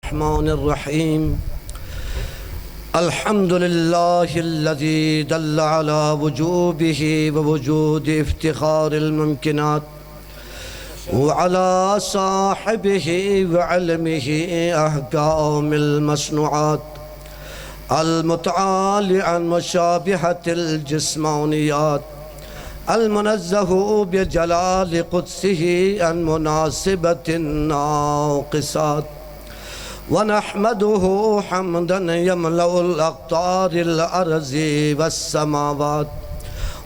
الرحمن الرحيم الحمد لله الذي دل على وجوبه ووجود افتخار الممكنات وعلى صاحبه وعلمه أحكام المصنوعات المتعالي عن مشابهة الجسمانيات المنزه بجلال قدسه عن مناسبة الناقصات ونحمده حمدا يملأ الأقطار الأرض والسماوات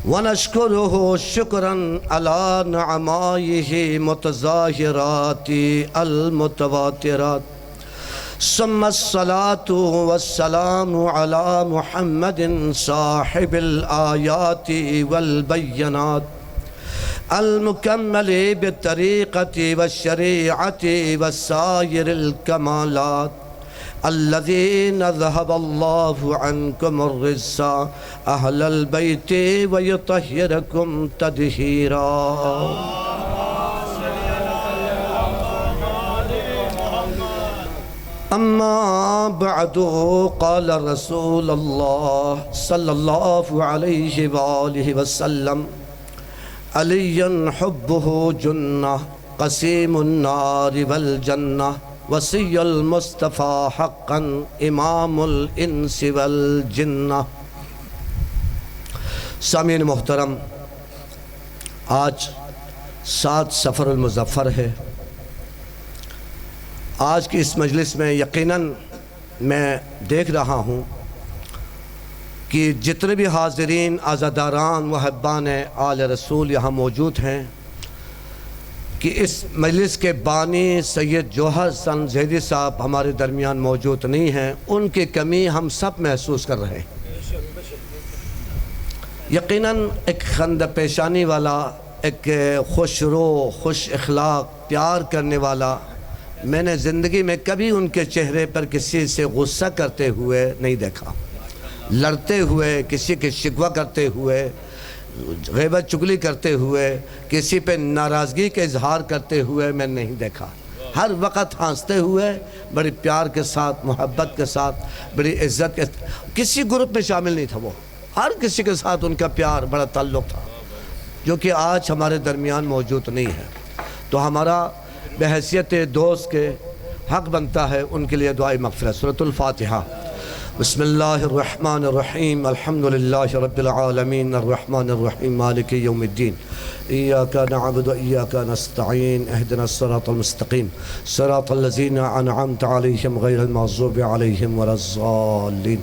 ونشكره شكرا على نعمائه متظاهرات المتواترات ثم الصلاة والسلام على محمد صاحب الآيات والبينات المكمل بالطريقة والشريعة والسائر الكمالات الذين ذهب الله عنكم الرجس أهل البيت ويطهركم تطهيرا. أما بعد قال رسول الله صلى الله عليه وآله وسلم علي حبه جنة قسيم النار والجنة وصي المصطفى حقا امام الانس والجنہ. سامعین محترم، آج 7 صفر المظفر ہے. آج کی اس مجلس میں یقیناً میں دیکھ رہا ہوں کہ جتنے بھی حاضرین عزاداران محبان آل رسول یہاں موجود ہیں کہ اس مجلس کے بانی سید جوہر حسن زہری صاحب ہمارے درمیان موجود نہیں ہیں. ان کی کمی ہم سب محسوس کر رہے ہیں. یقیناً ایک خندہ پیشانی والا، ایک خوش رو، خوش اخلاق، پیار کرنے والا میں نے زندگی میں کبھی ان کے چہرے پر کسی سے غصہ کرتے ہوئے نہیں دیکھا، لڑتے ہوئے، کسی کے شکوہ کرتے ہوئے، غیبت چگلی کرتے ہوئے، کسی پہ ناراضگی کے اظہار کرتے ہوئے میں نہیں دیکھا. ہر وقت ہنستے ہوئے، بڑی پیار کے ساتھ، محبت کے ساتھ، بڑی عزت کے ساتھ. کسی گروپ میں شامل نہیں تھا وہ، ہر کسی کے ساتھ ان کا پیار، بڑا تعلق تھا، جو کہ آج ہمارے درمیان موجود نہیں ہے. تو ہمارا بحیثیت دوست کے حق بنتا ہے ان کے لیے دعائے مغفرت. سورۃ الفاتحہ. بسم اللہ الرحمن الرحیم الحمدللہ رب العالمین الرحمن الرحیم مالک یوم الدین ایاک نعبد و ایاک نستعین اہدنا الصراط المستقیم صراط الذین انعمت علیہم غیر المغضوب علیہم ولا الضالین.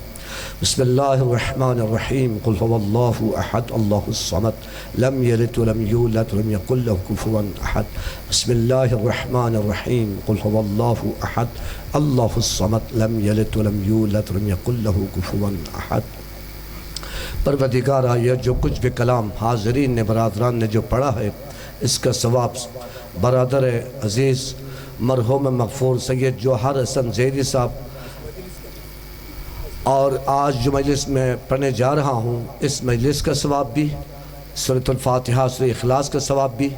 بسم اللہ الرحمن الرحیم قل هو اللہ احد اللہ الصمد لم یلد ولم یولد ولم یکن له کفوا احد. بسم اللہ الرحمن الرحیم قل هو اللہ احد اللہ الصمد لم یلد ولم یولد ولم یکن له کفوا احد. پروردگارا، یہ جو کچھ بھی کلام حاضرین نے، برادران نے جو پڑھا ہے، اس کا ثواب برادر عزیز مرحوم مغفور سید جوہر حسن زہری صاحب اور آج جو مجلس میں پڑھنے جا رہا ہوں، اس مجلس کا ثواب بھی، سورۃ الفاتحہ سورۃ اخلاص کا ثواب بھی،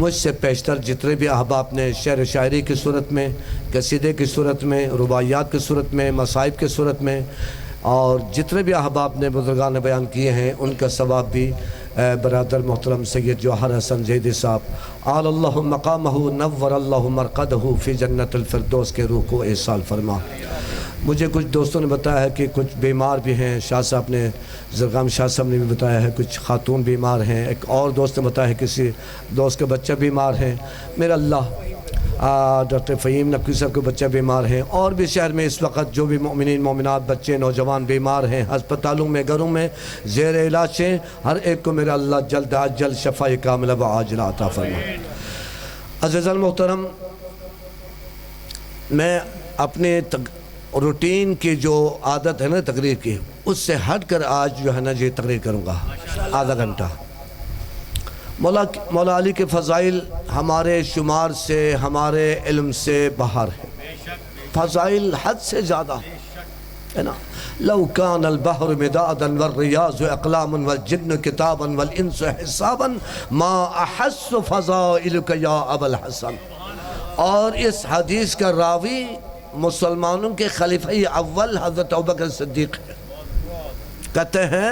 مجھ سے پیشتر جتنے بھی احباب نے شعر و شاعری کی صورت میں، قصیدے کی صورت میں، رباعیات کی صورت میں، مصائب کی صورت میں، اور جتنے بھی احباب نے بزرگان نے بیان کیے ہیں، ان کا ثواب بھی برادر محترم سید جوہر حسن زہری صاحب آل اللہ مقامہ نور اللہ مرقدہ فی جنت الفردوس کے روح کو احسال فرما. مجھے کچھ دوستوں نے بتایا ہے کہ کچھ بیمار بھی ہیں. شاہ صاحب نے، زرغام شاہ صاحب نے بھی بتایا ہے کچھ خاتون بیمار ہیں. ایک اور دوست نے بتایا ہے کسی دوست کے بچہ بیمار ہیں. میرا اللہ ڈاکٹر فہیم نقوی صاحب کے بچہ بیمار ہیں. اور بھی شہر میں اس وقت جو بھی مومنین مومنات بچے نوجوان بیمار ہیں، ہسپتالوں میں، گھروں میں زیر علاج ہیں، ہر ایک کو میرا اللہ جلد از جلد شفا کاملہ و عاجلہ عطا فرما. عزیزان محترم، میں اپنے روٹین کی جو عادت ہے نا تقریر کی، اس سے ہٹ کر آج جو ہے نا جی تقریر کروں گا آدھا گھنٹہ. مولا علی کے فضائل ہمارے شمار سے، ہمارے علم سے باہر ہے. فضائل حد سے زیادہ ہے نا. لو کان البحر مدادا والریاض اقلاما والجن کتابا والانس حسابا ما احس فضائلک یا ابا الحسن. اور اس حدیث کا راوی مسلمانوں کے خلیفہ اول حضرت ابوبکر صدیق ہے۔ کہتے ہیں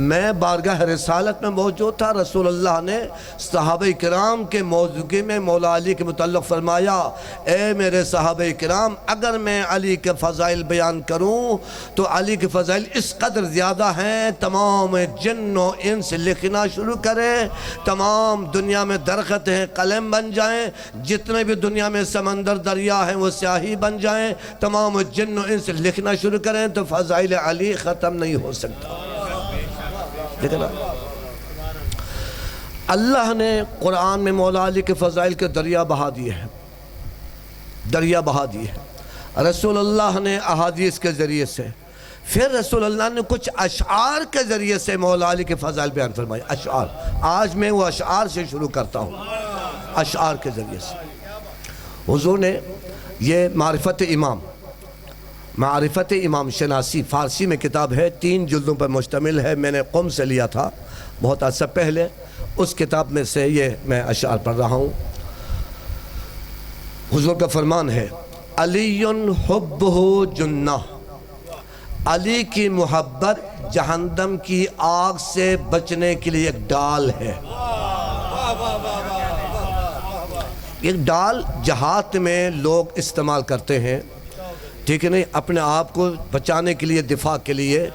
میں بارگاہ رسالت میں موجود تھا، رسول اللہ نے صحابہ کرام کے موجودگی میں مولا علی کے متعلق فرمایا، اے میرے صحابہ کرام، اگر میں علی کے فضائل بیان کروں تو علی کے فضائل اس قدر زیادہ ہیں، تمام جن و انس لکھنا شروع کریں، تمام دنیا میں درخت ہیں قلم بن جائیں، جتنے بھی دنیا میں سمندر دریا ہیں وہ سیاہی بن جائیں، تمام جن و انس لکھنا شروع کریں تو فضائل علی ختم نہیں ہو سکتا۔ دیکھنا اللہ نے قرآن میں مولا علی کے فضائل کے دریا بہا دیے ہیں، دریا بہا دیے ہیں۔ رسول اللہ نے احادیث کے ذریعے سے، پھر رسول اللہ نے کچھ اشعار کے ذریعے سے مولا علی کے فضائل بیان فرمائے۔ اشعار، آج میں وہ اشعار سے شروع کرتا ہوں، اشعار کے ذریعے سے۔ حضور نے یہ معرفت امام شناسی فارسی میں کتاب ہے، 3 جلدوں پر مشتمل ہے، میں نے قم سے لیا تھا بہت عرصہ پہلے، اس کتاب میں سے یہ میں اشعار پڑھ رہا ہوں۔ حضور کا فرمان ہے، علی حبہ جنہ، علی کی محبت جہنم کی آگ سے بچنے کے لیے ایک ڈال ہے۔ ایک ڈال جہاد میں لوگ استعمال کرتے ہیں، ٹھیک ہے نہیں، اپنے آپ کو بچانے کے لیے، دفاع کے لیے،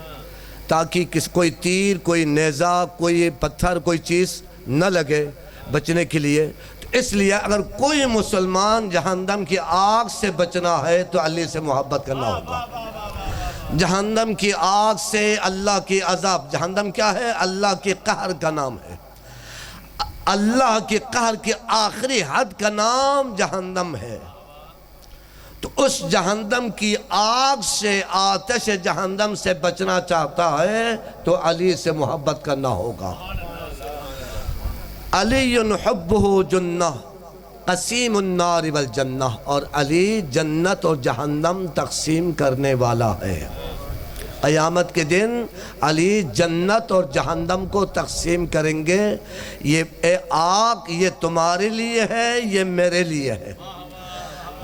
تاکہ کوئی تیر، کوئی نیزہ، کوئی پتھر، کوئی چیز نہ لگے، بچنے کے لیے۔ تو اس لیے اگر کوئی مسلمان جہنم کی آگ سے بچنا ہے تو علی سے محبت کرنا ہوگا۔ جہنم کی آگ سے، اللہ کی عذاب، جہنم کیا ہے؟ اللہ کی قہر کا نام ہے، اللہ کی قہر کی آخری حد کا نام جہنم ہے۔ تو اس جہنم کی آگ سے، آتش جہنم سے بچنا چاہتا ہے تو علی سے محبت کرنا ہوگا۔ علی حبہ جنہ قسیم النار والجنہ، اور علی جنت اور جہنم تقسیم کرنے والا ہے۔ قیامت کے دن علی جنت اور جہنم کو تقسیم کریں گے، یہ اے آگ یہ تمہارے لیے ہے، یہ میرے لیے ہے۔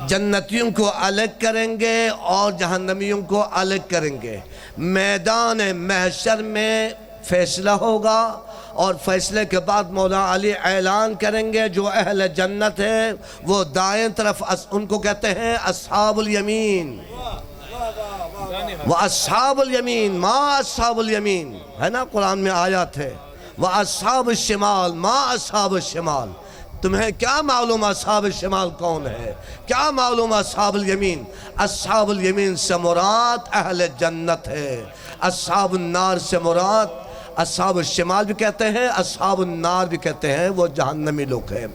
جنتیوں کو الگ کریں گے اور جہنمیوں کو الگ کریں گے۔ میدان محشر میں فیصلہ ہوگا، اور فیصلے کے بعد مولا علی اعلان کریں گے، جو اہل جنت ہے وہ دائیں طرف، ان کو کہتے ہیں اصحاب الیمین، وَأَصْحَابُ الْيَمِينَ مَا أَصْحَابُ الْيَمِينَ، ہے نا قرآن میں آیات ہے، وَأَصْحَابُ الشِّمَالِ مَا أَصْحَابُ الشِّمَالِ۔ تمہیں کیا معلوم اصحاب الشمال کون ہے؟ کیا معلوم اصحاب الیمین؟ اصحاب الیمین سے مراد اہل جنت ہے، اصحاب النار سے مراد، اصحاب الشمال بھی کہتے ہیں، اصحاب النار بھی کہتے ہیں، وہ جہنمی لوگ ہیں۔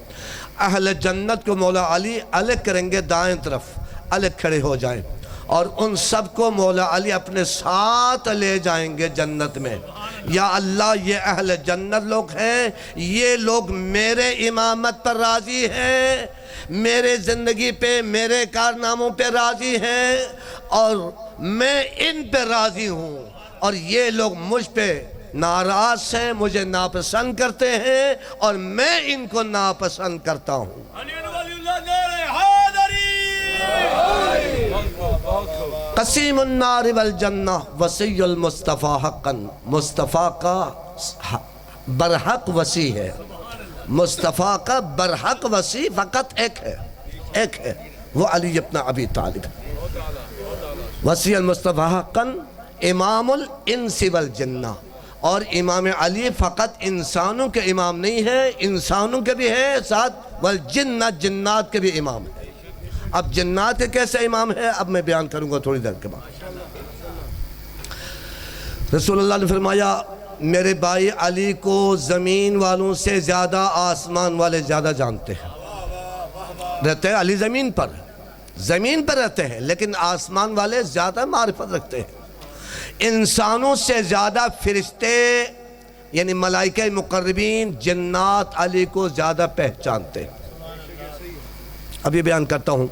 اہل جنت کو مولا علی الگ کریں گے، دائیں طرف الگ کھڑے ہو جائیں، اور ان سب کو مولا علی اپنے ساتھ لے جائیں گے جنت میں۔ یا اللہ، یہ اہل جنت لوگ ہیں، یہ لوگ میرے امامت پر راضی ہیں، میرے زندگی پہ، میرے کارناموں پہ راضی ہیں، اور میں ان پہ راضی ہوں، اور یہ لوگ مجھ پہ ناراض ہیں، مجھے ناپسند کرتے ہیں، اور میں ان کو ناپسند کرتا ہوں۔ قسیم النار والجنہ وسیع المصطفیٰ حقا، مصطفیٰ کا برحق وسیع ہے، مصطفیٰ کا برحق وسیع فقط ایک ہے، وہ علی ابن ابی طالب۔ وسیع المصطفیٰ حقا امام الانس والجنہ، اور امام علی فقط انسانوں کے امام نہیں ہے، انسانوں کے بھی ہے ساتھ، والجنہ جنات کے بھی امام ہے۔ اب جنات کے کیسے امام ہے اب میں بیان کروں گا تھوڑی دیر کے بعد۔ رسول اللہ نے فرمایا، میرے بھائی علی کو زمین والوں سے زیادہ آسمان والے زیادہ جانتے ہیں۔ رہتے ہیں علی زمین پر رہتے ہیں، لیکن آسمان والے زیادہ معرفت رکھتے ہیں۔ انسانوں سے زیادہ فرشتے یعنی ملائکہ مقربین، جنات علی کو زیادہ پہچانتے ہیں۔ اب یہ بیان کرتا ہوں،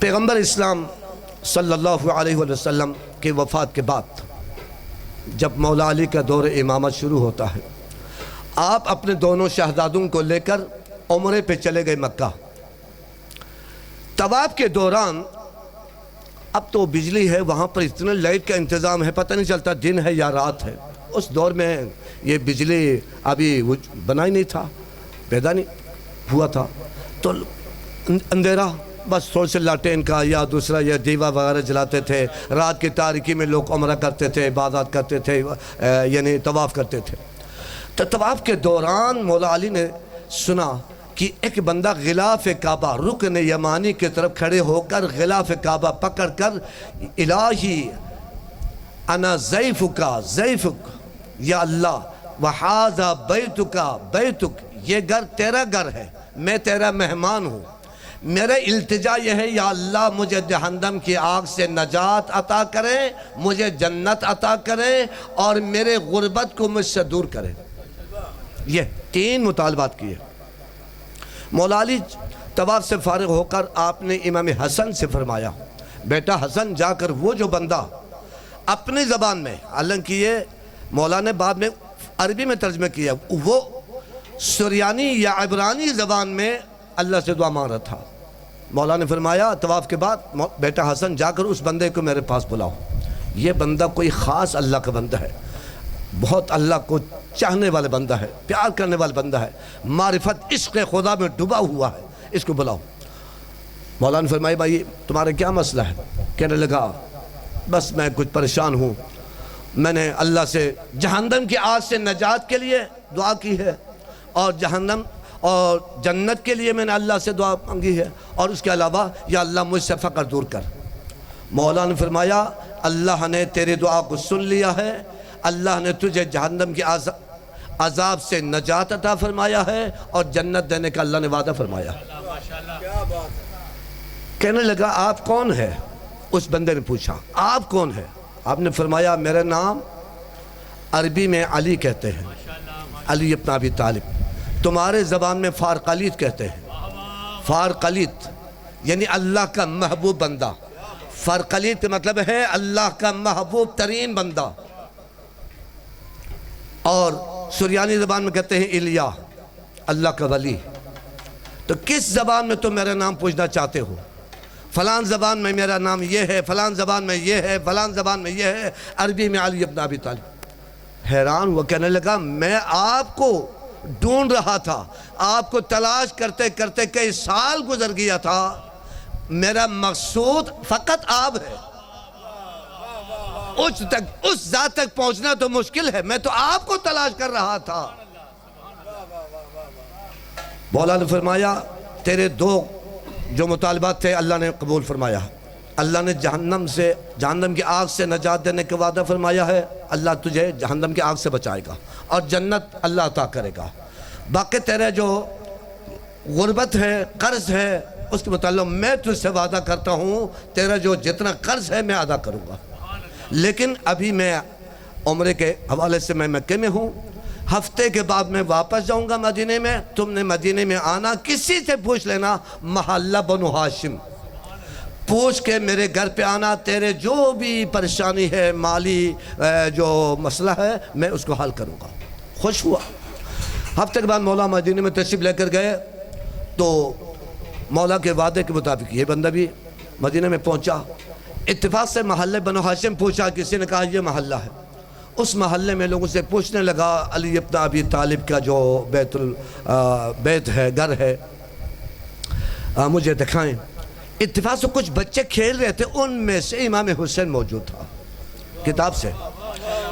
پیغمبر اسلام صلی اللہ علیہ وسلم کی وفات کے بعد جب مولا علی کا دور امامت شروع ہوتا ہے، آپ اپنے دونوں شہزادوں کو لے کر عمرے پہ چلے گئے مکہ۔ طواف کے دوران اب تو بجلی ہے وہاں پر اتنا لائٹ کا انتظام ہے پتہ نہیں چلتا دن ہے یا رات ہے. اس دور میں یہ بجلی ابھی بنا ہی نہیں تھا, پیدا نہیں ہوا تھا, تو اندھیرا بس تھوڑے سے لاٹین کا یا دوسرا یا دیوا وغیرہ جلاتے تھے. رات کی تاریکی میں لوگ عمرہ کرتے تھے, عبادات کرتے تھے, یعنی طواف کرتے تھے. تو طواف کے دوران مولا علی نے سنا کہ ایک بندہ غلاف کعبہ رکن یمانی کی طرف کھڑے ہو کر غلاف کعبہ پکڑ کر الہی انا ضیفک یا اللہ وحاذا بیتک, یہ گھر تیرا گھر ہے, میں تیرا مہمان ہوں. میرا التجا یہ ہے یا اللہ مجھے جہنم کی آگ سے نجات عطا کرے, مجھے جنت عطا کرے اور میرے غربت کو مجھ سے دور کرے. یہ 3 مطالبات کیے. مولا علی طواف سے فارغ ہو کر آپ نے امام حسن سے فرمایا بیٹا حسن جا کر وہ جو بندہ اپنی زبان میں, حالانکہ یہ مولا نے بعد میں عربی میں ترجمہ کیا, وہ سریانی یا عبرانی زبان میں اللہ سے دعا مانگ رہا تھا. مولا نے فرمایا طواف کے بعد بیٹا حسن جا کر اس بندے کو میرے پاس بلاؤ. یہ بندہ کوئی خاص اللہ کا بندہ ہے, بہت اللہ کو چاہنے والا بندہ ہے, پیار کرنے والا بندہ ہے, معرفت عشق خدا میں ڈوبا ہوا ہے, اس کو بلاؤ. مولا نے فرمایا بھائی تمہارا کیا مسئلہ ہے؟ کہنے لگا بس میں کچھ پریشان ہوں, میں نے اللہ سے جہنم کی آگ سے نجات کے لیے دعا کی ہے اور جہنم اور جنت کے لیے میں نے اللہ سے دعا مانگی ہے, اور اس کے علاوہ یا اللہ مجھ سے فقر دور کر. مولا نے فرمایا اللہ نے تیری دعا کو سن لیا ہے, اللہ نے تجھے جہنم کی عذاب سے نجات عطا فرمایا ہے اور جنت دینے کا اللہ نے وعدہ فرمایا. کہنے لگا آپ کون ہے؟ اس بندے نے پوچھا آپ کون ہے؟ آپ نے فرمایا میرا نام عربی میں علی کہتے ہیں, علی ابن ابی طالب, تمہارے زبان میں فارقلیت کہتے ہیں. فارقلیت یعنی اللہ کا محبوب بندہ. فارقلیت کا مطلب ہے اللہ کا محبوب ترین بندہ. اور سریانی زبان میں کہتے ہیں الیا, اللہ کا ولی. تو کس زبان میں تم میرا نام پوچھنا چاہتے ہو؟ فلان زبان میں میرا نام یہ ہے, فلان زبان میں یہ ہے, فلان زبان میں یہ ہے, عربی میں علی ابن ابی طالب. حیران ہوا, کہنے لگا میں آپ کو ڈھونڈ رہا تھا, آپ کو تلاش کرتے کرتے کئی سال گزر گیا تھا, میرا مقصود فقط آپ ہے. اس ذات تک پہنچنا تو مشکل ہے, میں تو آپ کو تلاش کر رہا تھا. مولا نے فرمایا تیرے 2 جو مطالبات تھے اللہ نے قبول فرمایا. اللہ نے جہنم کی آگ سے نجات دینے کا وعدہ فرمایا ہے, اللہ تجھے جہنم کی آگ سے بچائے گا اور جنت اللہ عطا کرے گا. باقی تیرے جو غربت ہے, قرض ہے, اس کے متعلق میں تجھ سے وعدہ کرتا ہوں تیرا جو جتنا قرض ہے میں ادا کروں گا. لیکن ابھی میں عمرے کے حوالے سے میں مکے میں ہوں, ہفتے کے بعد میں واپس جاؤں گا مدینے میں. تم نے مدینے میں آنا, کسی سے پوچھ لینا محلہ بنو ہاشم, پوچھ کے میرے گھر پہ آنا. تیرے جو بھی پریشانی ہے, مالی جو مسئلہ ہے, میں اس کو حل کروں گا. خوش ہوا. ہفتے کے بعد مولا مدینے میں تشریف لے کر گئے تو مولا کے وعدے کے مطابق یہ بندہ بھی مدینے میں پہنچا. اتفاق سے محلہ بنو ہاشم پوچھا, کسی نے کہا یہ محلہ ہے. اس محلے میں لوگوں سے پوچھنے لگا علی ابن ابی طالب کا جو بیت ہے, گھر ہے, مجھے دکھائیں. اتفاق سے کچھ بچے کھیل رہے تھے, ان میں سے امام حسین موجود تھا. کتاب سے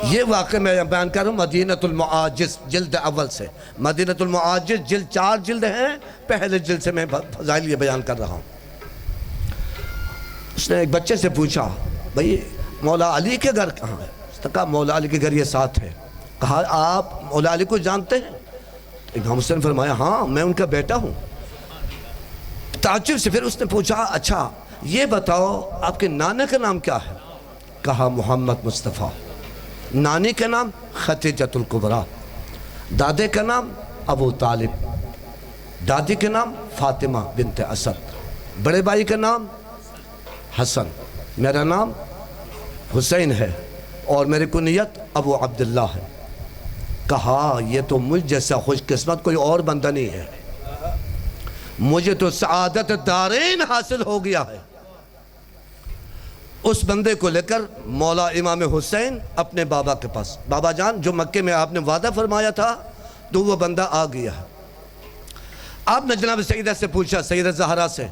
یہ واقعہ میں بیان کر رہا ہوں مدینۃ المعاجز جلد اول سے. مدینۃ المعاجز جلد 4 جلد ہیں, پہلے جلد سے میں فضائل یہ بیان کر رہا ہوں. اس نے ایک بچے سے پوچھا بھئی مولا علی کے گھر کہاں ہے؟ اس نے کہا مولا علی کے گھر یہ ساتھ ہے. کہا آپ مولا علی کو جانتے ہیں؟ امام حسین فرمایا ہاں میں ان کا بیٹا ہوں. تعجب سے پھر اس نے پوچھا اچھا یہ بتاؤ آپ کے نانا کا نام کیا ہے؟ کہا محمد مصطفیٰ. نانی کا نام خدیجۃ الکبریٰ, دادے کا نام ابو طالب, دادی کا نام فاطمہ بنت اسد, بڑے بھائی کا نام حسن, میرا نام حسین ہے اور میری کنیت ابو عبداللہ ہے. کہا یہ تو مجھ جیسا خوش قسمت کوئی اور بندہ نہیں ہے. مجھے تو سعادت دارین حاصل ہو گیا ہے۔ اس بندے کو لے کر مولا امام حسین اپنے بابا کے پاس، بابا جان جو مکے میں آپ نے وعدہ فرمایا تھا تو وہ بندہ آ گیا ہے۔ آپ نے جناب سیدہ سے پوچھا، سیدہ زہرا سے،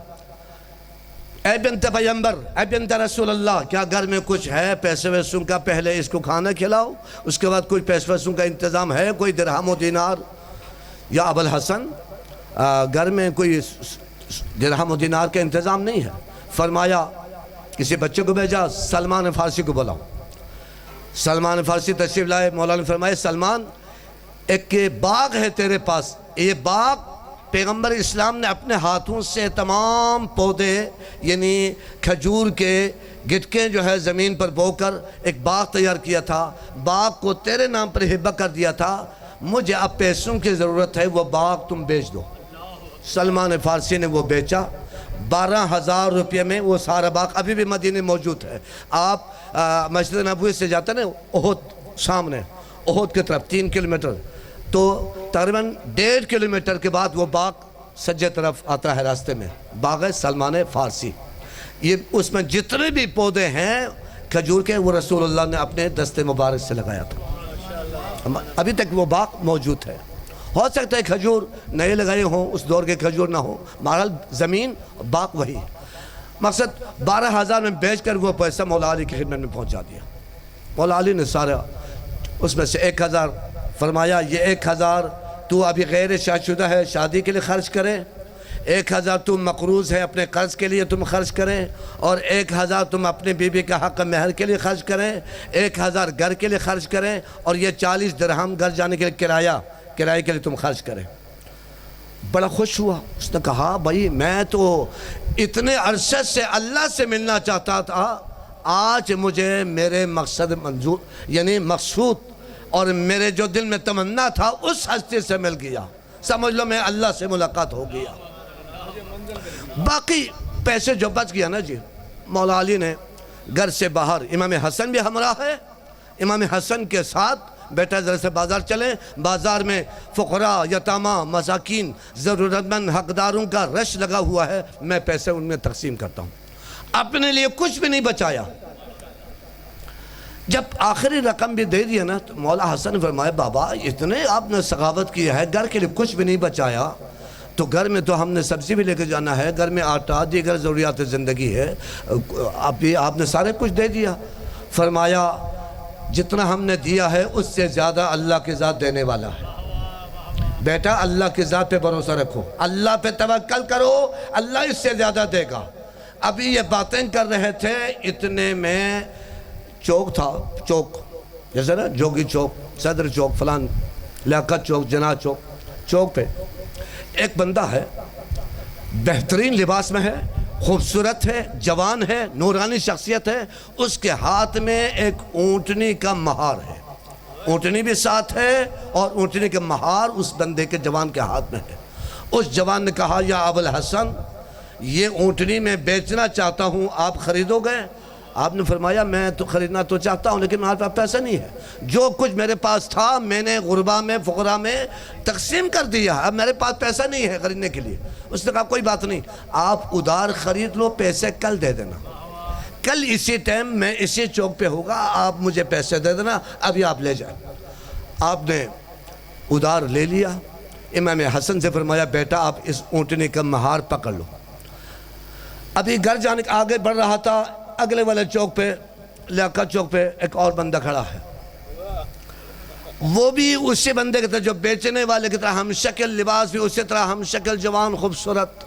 اے بنت پیغمبر، اے بنت رسول اللہ، کیا گھر میں کچھ ہے پیسے ویسوں کا؟ پہلے اس کو کھانا کھلاؤ، اس کے بعد کوئی پیسے ویسوں کا انتظام ہے، کوئی درہم و دینار؟ یا ابوالحسن گھر میں کوئی درہم و دینار کا انتظام نہیں ہے۔ فرمایا کسی بچے کو بھیجا، سلمان فارسی کو بلاؤ۔ سلمان فارسی تشریف لائے۔ مولا نے فرمایا سلمان ایک باغ ہے تیرے پاس، یہ باغ پیغمبر اسلام نے اپنے ہاتھوں سے تمام پودے یعنی کھجور کے گٹکیں جو ہے زمین پر بو کر ایک باغ تیار کیا تھا، باغ کو تیرے نام پر ہبہ کر دیا تھا، مجھے اب پیسوں کی ضرورت ہے، وہ باغ تم بیچ دو۔ سلمان فارسی نے وہ بیچا، 12,000 روپے میں وہ سارا باغ ابھی بھی مدینے موجود ہے۔ آپ مسجد نبوی سے جاتے ہیں احد سامنے، احد کی طرف 3 کلومیٹر، تو تقریباً 1.5 کلومیٹر کے بعد وہ باغ سجے طرف آتا ہے راستے میں، باغ ہے سلمان فارسی۔ یہ اس میں جتنے بھی پودے ہیں کھجور کے وہ رسول اللہ نے اپنے دست مبارک سے لگایا تھا، ابھی تک وہ باغ موجود ہے۔ ہو سکتا ہے کھجور نئے لگائے ہوں، اس دور کے کھجور نہ ہوں، بہرحال زمین باغ وہی ہے۔ مقصد 12,000 میں بیچ کر وہ پیسہ مولا علی کی خدمت میں پہنچا دیا۔ مولا علی نے سارا اس میں سے 1,000 فرمایا یہ 1,000 تو ابھی غیر شادی شدہ ہے، شادی کے لیے خرچ کرے، 1,000 تم مقروض ہے اپنے قرض کے لیے تم خرچ کریں، اور 1,000 تم اپنے بیوی کا حق مہر کے لیے خرچ کریں، 1,000 گھر کے لیے خرچ کریں، اور یہ 40 درہم گھر جانے کے لیے کرائے کے لیے تم خرچ کریں۔ بڑا خوش ہوا، اس نے کہا بھائی میں تو اتنے عرصے سے اللہ سے ملنا چاہتا تھا، آج مجھے میرے مقصد منظور یعنی مقصود اور میرے جو دل میں تمنا تھا اس ہستی سے مل گیا، سمجھ لو میں اللہ سے ملاقات ہو گیا۔ باقی پیسے جو بچ گیا نا جی، مولا علی نے گھر سے باہر، امام حسن بھی ہمراہ ہے، امام حسن کے ساتھ بیٹا ذرا سے بازار چلیں، بازار میں فقراء، یتامہ، مساکین، ضرورت مند حقداروں کا رش لگا ہوا ہے، میں پیسے ان میں تقسیم کرتا ہوں۔ اپنے لیے کچھ بھی نہیں بچایا۔ جب آخری رقم بھی دے دیا نا تو مولا حسن نے فرمایا بابا اتنے آپ نے سخاوت کیا ہے، گھر کے لیے کچھ بھی نہیں بچایا، تو گھر میں تو ہم نے سبزی بھی لے کے جانا ہے، گھر میں آٹا دیگر ضروریات زندگی ہے، آپ نے سارے کچھ دے دیا۔ فرمایا جتنا ہم نے دیا ہے اس سے زیادہ اللہ کے ذات دینے والا ہے، بیٹا اللہ کے ذات پہ بھروسہ رکھو، اللہ پہ توکل کرو، اللہ اس سے زیادہ دے گا۔ ابھی یہ باتیں کر رہے تھے، اتنے میں چوک تھا، چوک جیسے نا جوگی چوک، صدر چوک، فلان لیاقت چوک، جناح چوک، چوک پہ ایک بندہ ہے، بہترین لباس میں ہے، خوبصورت ہے، جوان ہے، نورانی شخصیت ہے، اس کے ہاتھ میں ایک اونٹنی کا مہار ہے، اونٹنی بھی ساتھ ہے اور اونٹنی کا مہار اس بندے کے جوان کے ہاتھ میں ہے۔ اس جوان نے کہا یا ابوالحسن یہ اونٹنی میں بیچنا چاہتا ہوں، آپ خریدو گے؟ آپ نے فرمایا میں تو خریدنا تو چاہتا ہوں لیکن میرے پاس پیسہ نہیں ہے، جو کچھ میرے پاس تھا میں نے غربا میں فقراء میں تقسیم کر دیا، اب میرے پاس پیسہ نہیں ہے خریدنے کے لیے۔ اس نے کہا کوئی بات نہیں، آپ ادھار خرید لو، پیسے کل دے دینا، کل اسی ٹائم میں اسی چوک پہ ہوگا، آپ مجھے پیسے دے دینا، ابھی آپ لے جائیں۔ آپ نے ادھار لے لیا۔ امام حسن سے فرمایا بیٹا آپ اس اونٹنی کا مہار پکڑ لو۔ ابھی گھر جانے کے آگے بڑھ رہا تھا، اگلے والے چوک پہ لیاقت چوک پہ ایک اور بندہ کھڑا ہے، وہ بھی اسی بندے کی طرح جو بیچنے والے کی طرح ہم شکل، لباس بھی اسی طرح ہم شکل، جوان، خوبصورت۔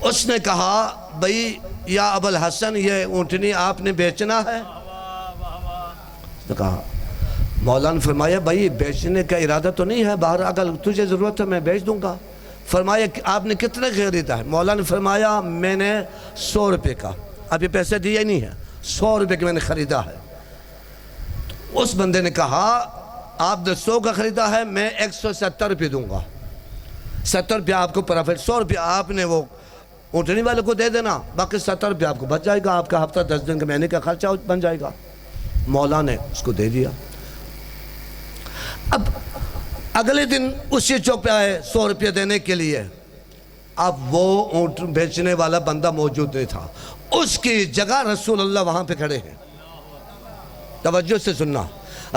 اس نے کہا بھئی یا ابوالحسن یہ اونٹنی آپ نے بیچنا ہے؟ اس نے کہا مولا نے فرمایا بھئی بیچنے کا ارادہ تو نہیں ہے، باہر اگر تجھے ضرورت ہے میں بیچ دوں گا۔ فرمایا آپ نے کتنے خریدا ہے؟ مولا نے فرمایا میں نے 100 روپے کا، ابھی پیسے دیے نہیں ہے، 100 روپے کا میں نے خریدا ہے۔ اس بندے نے کہا آپ نے 100 کا خریدا ہے، میں 170 روپے دوں گا، 70 روپے آپ کو پرافٹ، 100 روپے آپ نے وہ اونٹنی والے کو دے دینا، باقی 70 روپے آپ کو بچ جائے گا، آپ کا ہفتہ 10 دن کا مہینے کا خرچہ بن جائے گا۔ مولا نے اس کو دے دیا۔ اب اگلے دن اسی چوک پہ آئے 100 روپے دینے کے لیے، اب وہ اونٹ بیچنے والا بندہ موجود نہیں تھا، اس کی جگہ رسول اللہ وہاں پہ کھڑے ہیں۔ توجہ سے سننا،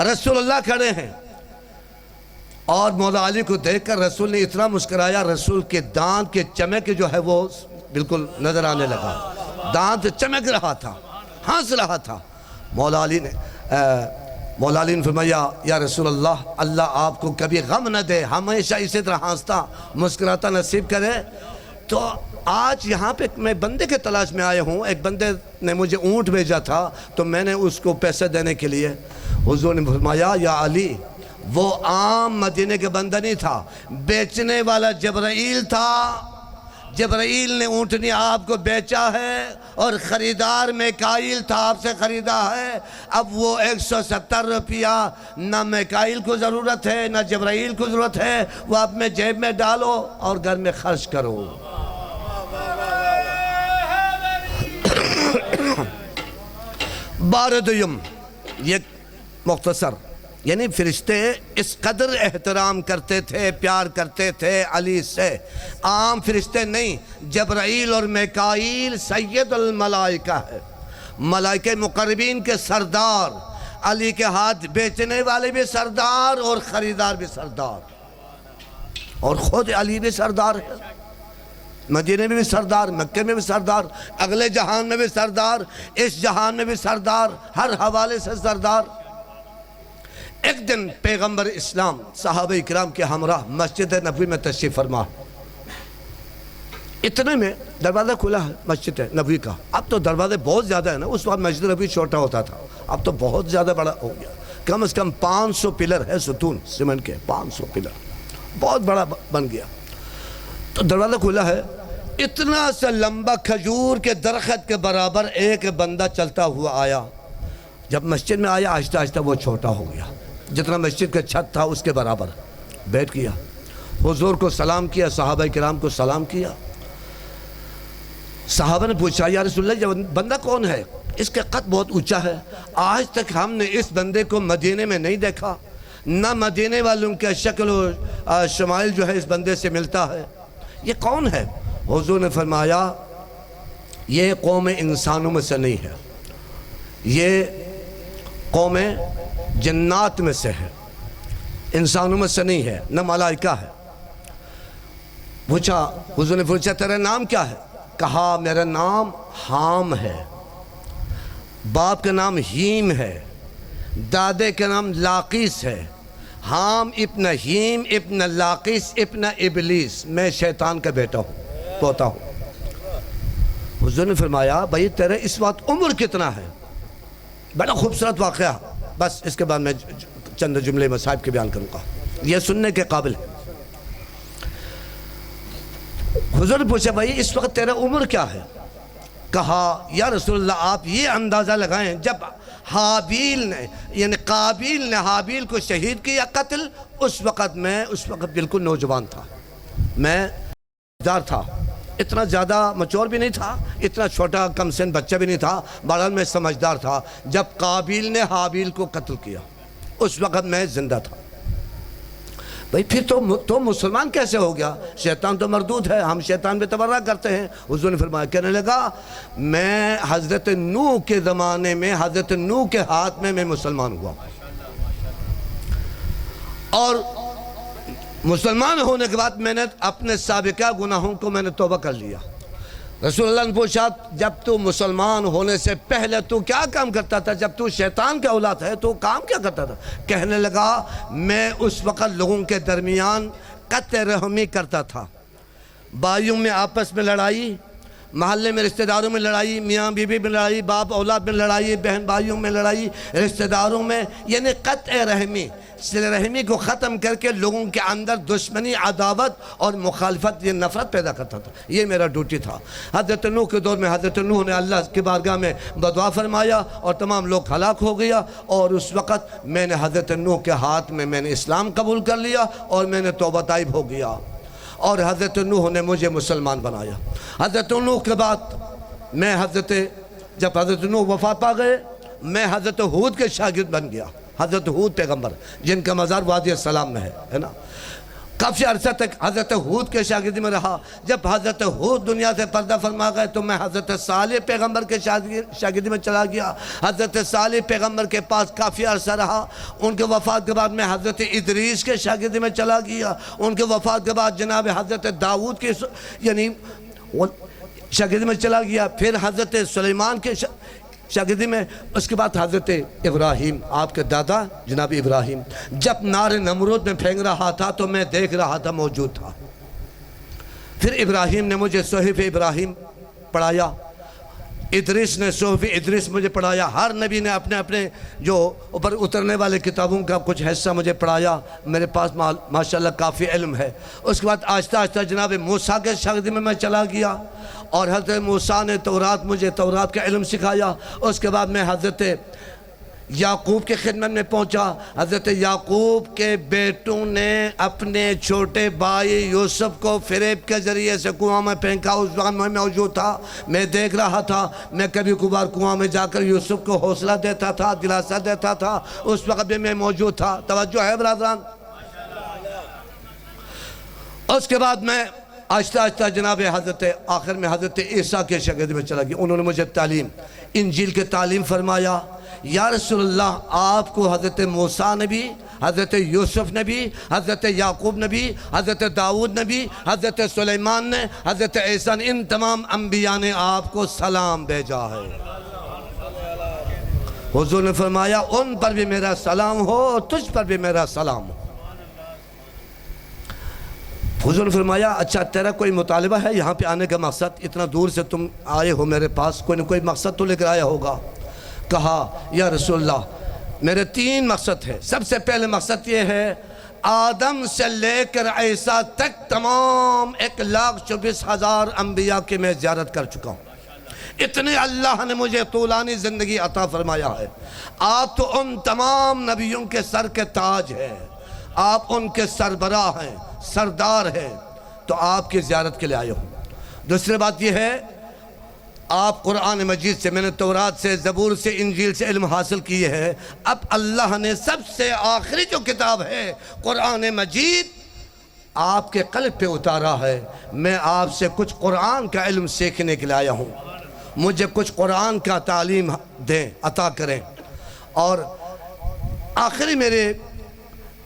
رسول اللہ کھڑے ہیں اور مولا علی کو دیکھ کر رسول نے اتنا مسکرایا، رسول کے دانت کے چمک جو ہے وہ بالکل نظر آنے لگا، دانت چمک رہا تھا، ہنس رہا تھا۔ مولا علی نے فرمایا یا رسول اللہ، اللہ آپ کو کبھی غم نہ دے، ہمیشہ اسی طرح ہنستا مسکراتا نصیب کرے۔ تو آج یہاں پہ میں بندے کے تلاش میں آیا ہوں، ایک بندے نے مجھے اونٹ بھیجا تھا تو میں نے اس کو پیسے دینے کے لیے، حضور نے فرمایا یا علی، وہ عام مدینے کے بندہ نہیں تھا، بیچنے والا جبرائیل تھا، جبرائیل نے اونٹنی آپ کو بیچا ہے اور خریدار میکائیل تھا، آپ سے خریدا ہے۔ اب وہ 170 روپیہ نہ میکائیل کو ضرورت ہے نہ جبرائیل کو ضرورت ہے، وہ اپنے جیب میں ڈالو اور گھر میں خرچ کرو۔ باردیم، یہ مختصر، یعنی فرشتے اس قدر احترام کرتے تھے، پیار کرتے تھے علی سے، عام فرشتے نہیں۔ جبرائیل اور میکائیل سید الملائکہ ہے، ملائکہ مقربین کے سردار، علی کے ہاتھ بیچنے والے بھی سردار اور خریدار بھی سردار، اور خود علی بھی سردار ہے، مدینے میں بھی سردار، مکے میں بھی سردار، اگلے جہان میں بھی سردار، اس جہان میں بھی سردار، ہر حوالے سے سردار۔ ایک دن پیغمبر اسلام صحابہ اکرام کے ہمراہ مسجد نبوی میں تشریف فرما، اتنے میں دروازہ کھلا ہے مسجد نبوی کا۔ اب تو دروازے بہت زیادہ ہے نا، اس وقت مسجد نبوی چھوٹا ہوتا تھا، اب تو بہت زیادہ بڑا ہو گیا، کم از کم 500 پلر ہے، ستون سیمنٹ کے 500 پلر، بہت بڑا بن گیا۔ تو دروازہ کھلا ہے، اتنا سا لمبا کھجور کے درخت کے برابر ایک بندہ چلتا ہوا آیا۔ جب مسجد میں آیا آہستہ آہستہ وہ چھوٹا ہو گیا، جتنا مسجد کا چھت تھا اس کے برابر، بیٹھ گیا، حضور کو سلام کیا، صحابہ کرام کو سلام کیا۔ صحابہ نے پوچھا یا رسول اللہ یہ بندہ کون ہے؟ اس کا قد بہت اونچا ہے، آج تک ہم نے اس بندے کو مدینے میں نہیں دیکھا، نہ مدینے والوں کے شکل و شمائل جو ہے اس بندے سے ملتا ہے، یہ کون ہے؟ حضور نے فرمایا یہ قوم انسانوں میں سے نہیں ہے، یہ قوم جنات میں سے ہے، انسانوں میں سے نہیں ہے، نہ ملائکہ ہے۔ پوچھا، حضور نے پوچھا تیرا نام کیا ہے؟ کہا میرا نام حام ہے، باپ کا نام ہیم ہے، دادے کا نام لاقیس ہے، حام ابن ہیم ابن لاقیس ابن ابلیس، میں شیطان کا بیٹا ہوں، پوتا ہوں۔ حضور نے فرمایا بھائی تیرے اس وقت عمر کتنا ہے؟ بڑا خوبصورت واقعہ، بس اس کے بعد میں چند جملے مصائب کے بیان کروں گا، یہ سننے کے قابل ہے۔ حضور نے پوچھا بھائی اس وقت تیرا عمر کیا ہے؟ کہا یا رسول اللہ آپ یہ اندازہ لگائیں جب حابیل نے یعنی قابیل نے حابیل کو شہید کیا قتل، اس وقت بالکل نوجوان تھا، میں دار تھا، اتنا زیادہ مچور بھی نہیں تھا، اتنا چھوٹا کم سن بچہ بھی نہیں تھا، بہرحال میں سمجھدار تھا۔ جب قابیل نے حابیل کو قتل کیا اس وقت میں زندہ تھا۔ بھئی پھر تو مسلمان کیسے ہو گیا؟ شیطان تو مردود ہے، ہم شیطان پہ تبرہ کرتے ہیں۔ حضور نے فرمایا، کہنے لگا میں حضرت نوح کے زمانے میں حضرت نوح کے ہاتھ میں مسلمان ہوا، اور مسلمان ہونے کے بعد میں نے اپنے سابقہ گناہوں کو میں نے توبہ کر لیا۔ رسول اللہ نے پوچھا جب تو مسلمان ہونے سے پہلے تو کیا کام کرتا تھا؟ جب تو شیطان کا اولاد ہے تو کام کیا کرتا تھا؟ کہنے لگا میں اس وقت لوگوں کے درمیان قطع رحمی کرتا تھا، بھائیوں میں آپس میں لڑائی، محلے میں رشتہ داروں میں لڑائی، میاں بیوی میں لڑائی، باپ اولاد میں لڑائی، بہن بھائیوں میں لڑائی، رشتہ داروں میں، یعنی قطع رحمی، صلہ رحمی کو ختم کر کے لوگوں کے اندر دشمنی، عداوت اور مخالفت، یہ نفرت پیدا کرتا تھا، یہ میرا ڈیوٹی تھا۔ حضرت نوح کے دور میں حضرت نوح نے اللہ کی بارگاہ میں بدعا فرمایا اور تمام لوگ ہلاک ہو گیا، اور اس وقت میں نے حضرت نوح کے ہاتھ میں نے اسلام قبول کر لیا اور میں نے توبہ طائب ہو گیا، اور حضرت نوح نے مجھے مسلمان بنایا۔ حضرت نوح کے بعد میں جب حضرت نوح وفات پا گئے میں حضرت ہود کے شاگرد بن گیا، حضرت ہود پیغمبر جن کا مزار وادی السلام میں ہے نا۔ کافی عرصہ تک حضرت ہود کے شاگردی میں رہا. جب حضرت ہود دنیا سے پردہ فرما گئے تو میں حضرت صالح پیغمبر کے شاگردی میں چلا گیا. حضرت صالح پیغمبر کے پاس کافی عرصہ رہا. ان کے وفات کے بعد میں حضرت ادریس کے شاگردی میں چلا گیا. ان کے وفات کے بعد جناب حضرت داؤد کے یعنی شاگردی میں چلا گیا. پھر حضرت سلیمان کے شاگردی میں. اس کے بعد حضرت ابراہیم، آپ کے دادا جناب ابراہیم جب نار نمرود میں پھینک رہا تھا تو میں دیکھ رہا تھا، موجود تھا. پھر ابراہیم نے مجھے صحیف ابراہیم پڑھایا، ادریس نے صحیف ادریس مجھے پڑھایا. ہر نبی نے اپنے اپنے جو اوپر اترنے والے کتابوں کا کچھ حصہ مجھے پڑھایا. میرے پاس ماشاءاللہ کافی علم ہے. اس کے بعد آہستہ آہستہ جناب موسیٰ کے شاگردی میں چلا گیا اور حضرت موسیٰ نے مجھے تورات کا علم سکھایا. اس کے بعد میں حضرت یعقوب کے خدمت میں پہنچا. حضرت یعقوب کے بیٹوں نے اپنے چھوٹے بھائی یوسف کو فریب کے ذریعے سے کنواں میں پھینکا. اس وقت میں موجود تھا، میں دیکھ رہا تھا. میں کبھی کبھار کنواں میں جا کر یوسف کو حوصلہ دیتا تھا، دلاسا دیتا تھا. اس وقت بھی میں موجود تھا. توجہ ہے برادران؟ اس کے بعد میں آہستہ آہستہ جناب حضرت آخر میں حضرت عیسیٰ کے شاگردی میں چلا گیا. انہوں نے مجھے انجیل کے تعلیم فرمایا. یا رسول اللہ، آپ کو حضرت موسیٰ نبی، حضرت یوسف نبی، حضرت یعقوب نبی، حضرت داؤد نبی، حضرت سلیمان نے، حضرت عیسیٰ نے، ان تمام انبیاء نے آپ کو سلام بھیجا ہے. حضور نے فرمایا ان پر بھی میرا سلام ہو، تجھ پر بھی میرا سلام ہو. حضور نے فرمایا اچھا تیرا کوئی مطالبہ ہے یہاں پہ آنے کا مقصد؟ اتنا دور سے تم آئے ہو میرے پاس، کوئی نہ کوئی مقصد تو لے کر آیا ہوگا. کہا یا رسول اللہ میرے 3 مقصد ہے. سب سے پہلے مقصد یہ ہے آدم سے لے کر عیسیٰ تک تمام 1,24,000 انبیاء کی میں زیارت کر چکا ہوں. اتنے اللہ نے مجھے طولانی زندگی عطا فرمایا ہے. آپ تو ان تمام نبیوں کے سر کے تاج ہیں، آپ ان کے سربراہ ہیں، سردار ہیں، تو آپ کی زیارت کے لئے آئے ہوں. دوسری بات یہ ہے آپ قرآن مجید سے، میں نے تورات سے، زبور سے، انجیل سے علم حاصل کیے ہیں. اب اللہ نے سب سے آخری جو کتاب ہے قرآن مجید آپ کے قلب پہ اتارا ہے. میں آپ سے کچھ قرآن کا علم سیکھنے کے لیے آیا ہوں. مجھے کچھ قرآن کا تعلیم دیں، عطا کریں. اور آخری میرے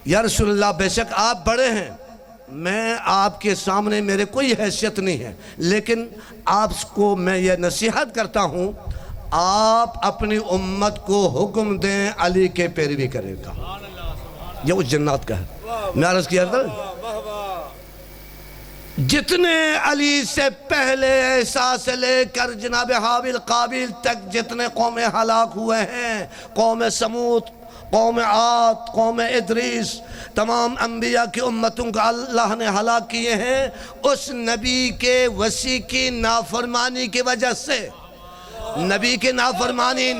یا رسول اللہ بے شک آپ بڑے ہیں، میں آپ کے سامنے میرے کوئی حیثیت نہیں ہے، لیکن آپ کو میں یہ نصیحت کرتا ہوں آپ اپنی امت کو حکم دیں علی کے پیروی کرے گا. یہ اس جنات کا ہے. میں عرض کیا تھا جتنے علی سے پہلے عیسیٰ سے لے کر جناب حابیل قابیل تک جتنے قومیں ہلاک ہوئے ہیں، قوم سمود، قوم عاد، قوم ادریس، تمام انبیاء کی امتوں کا اللہ نے ہلاک کیے ہیں اس نبی کے وصی کی نافرمانی کی وجہ سے. نبی کے نافرمانی،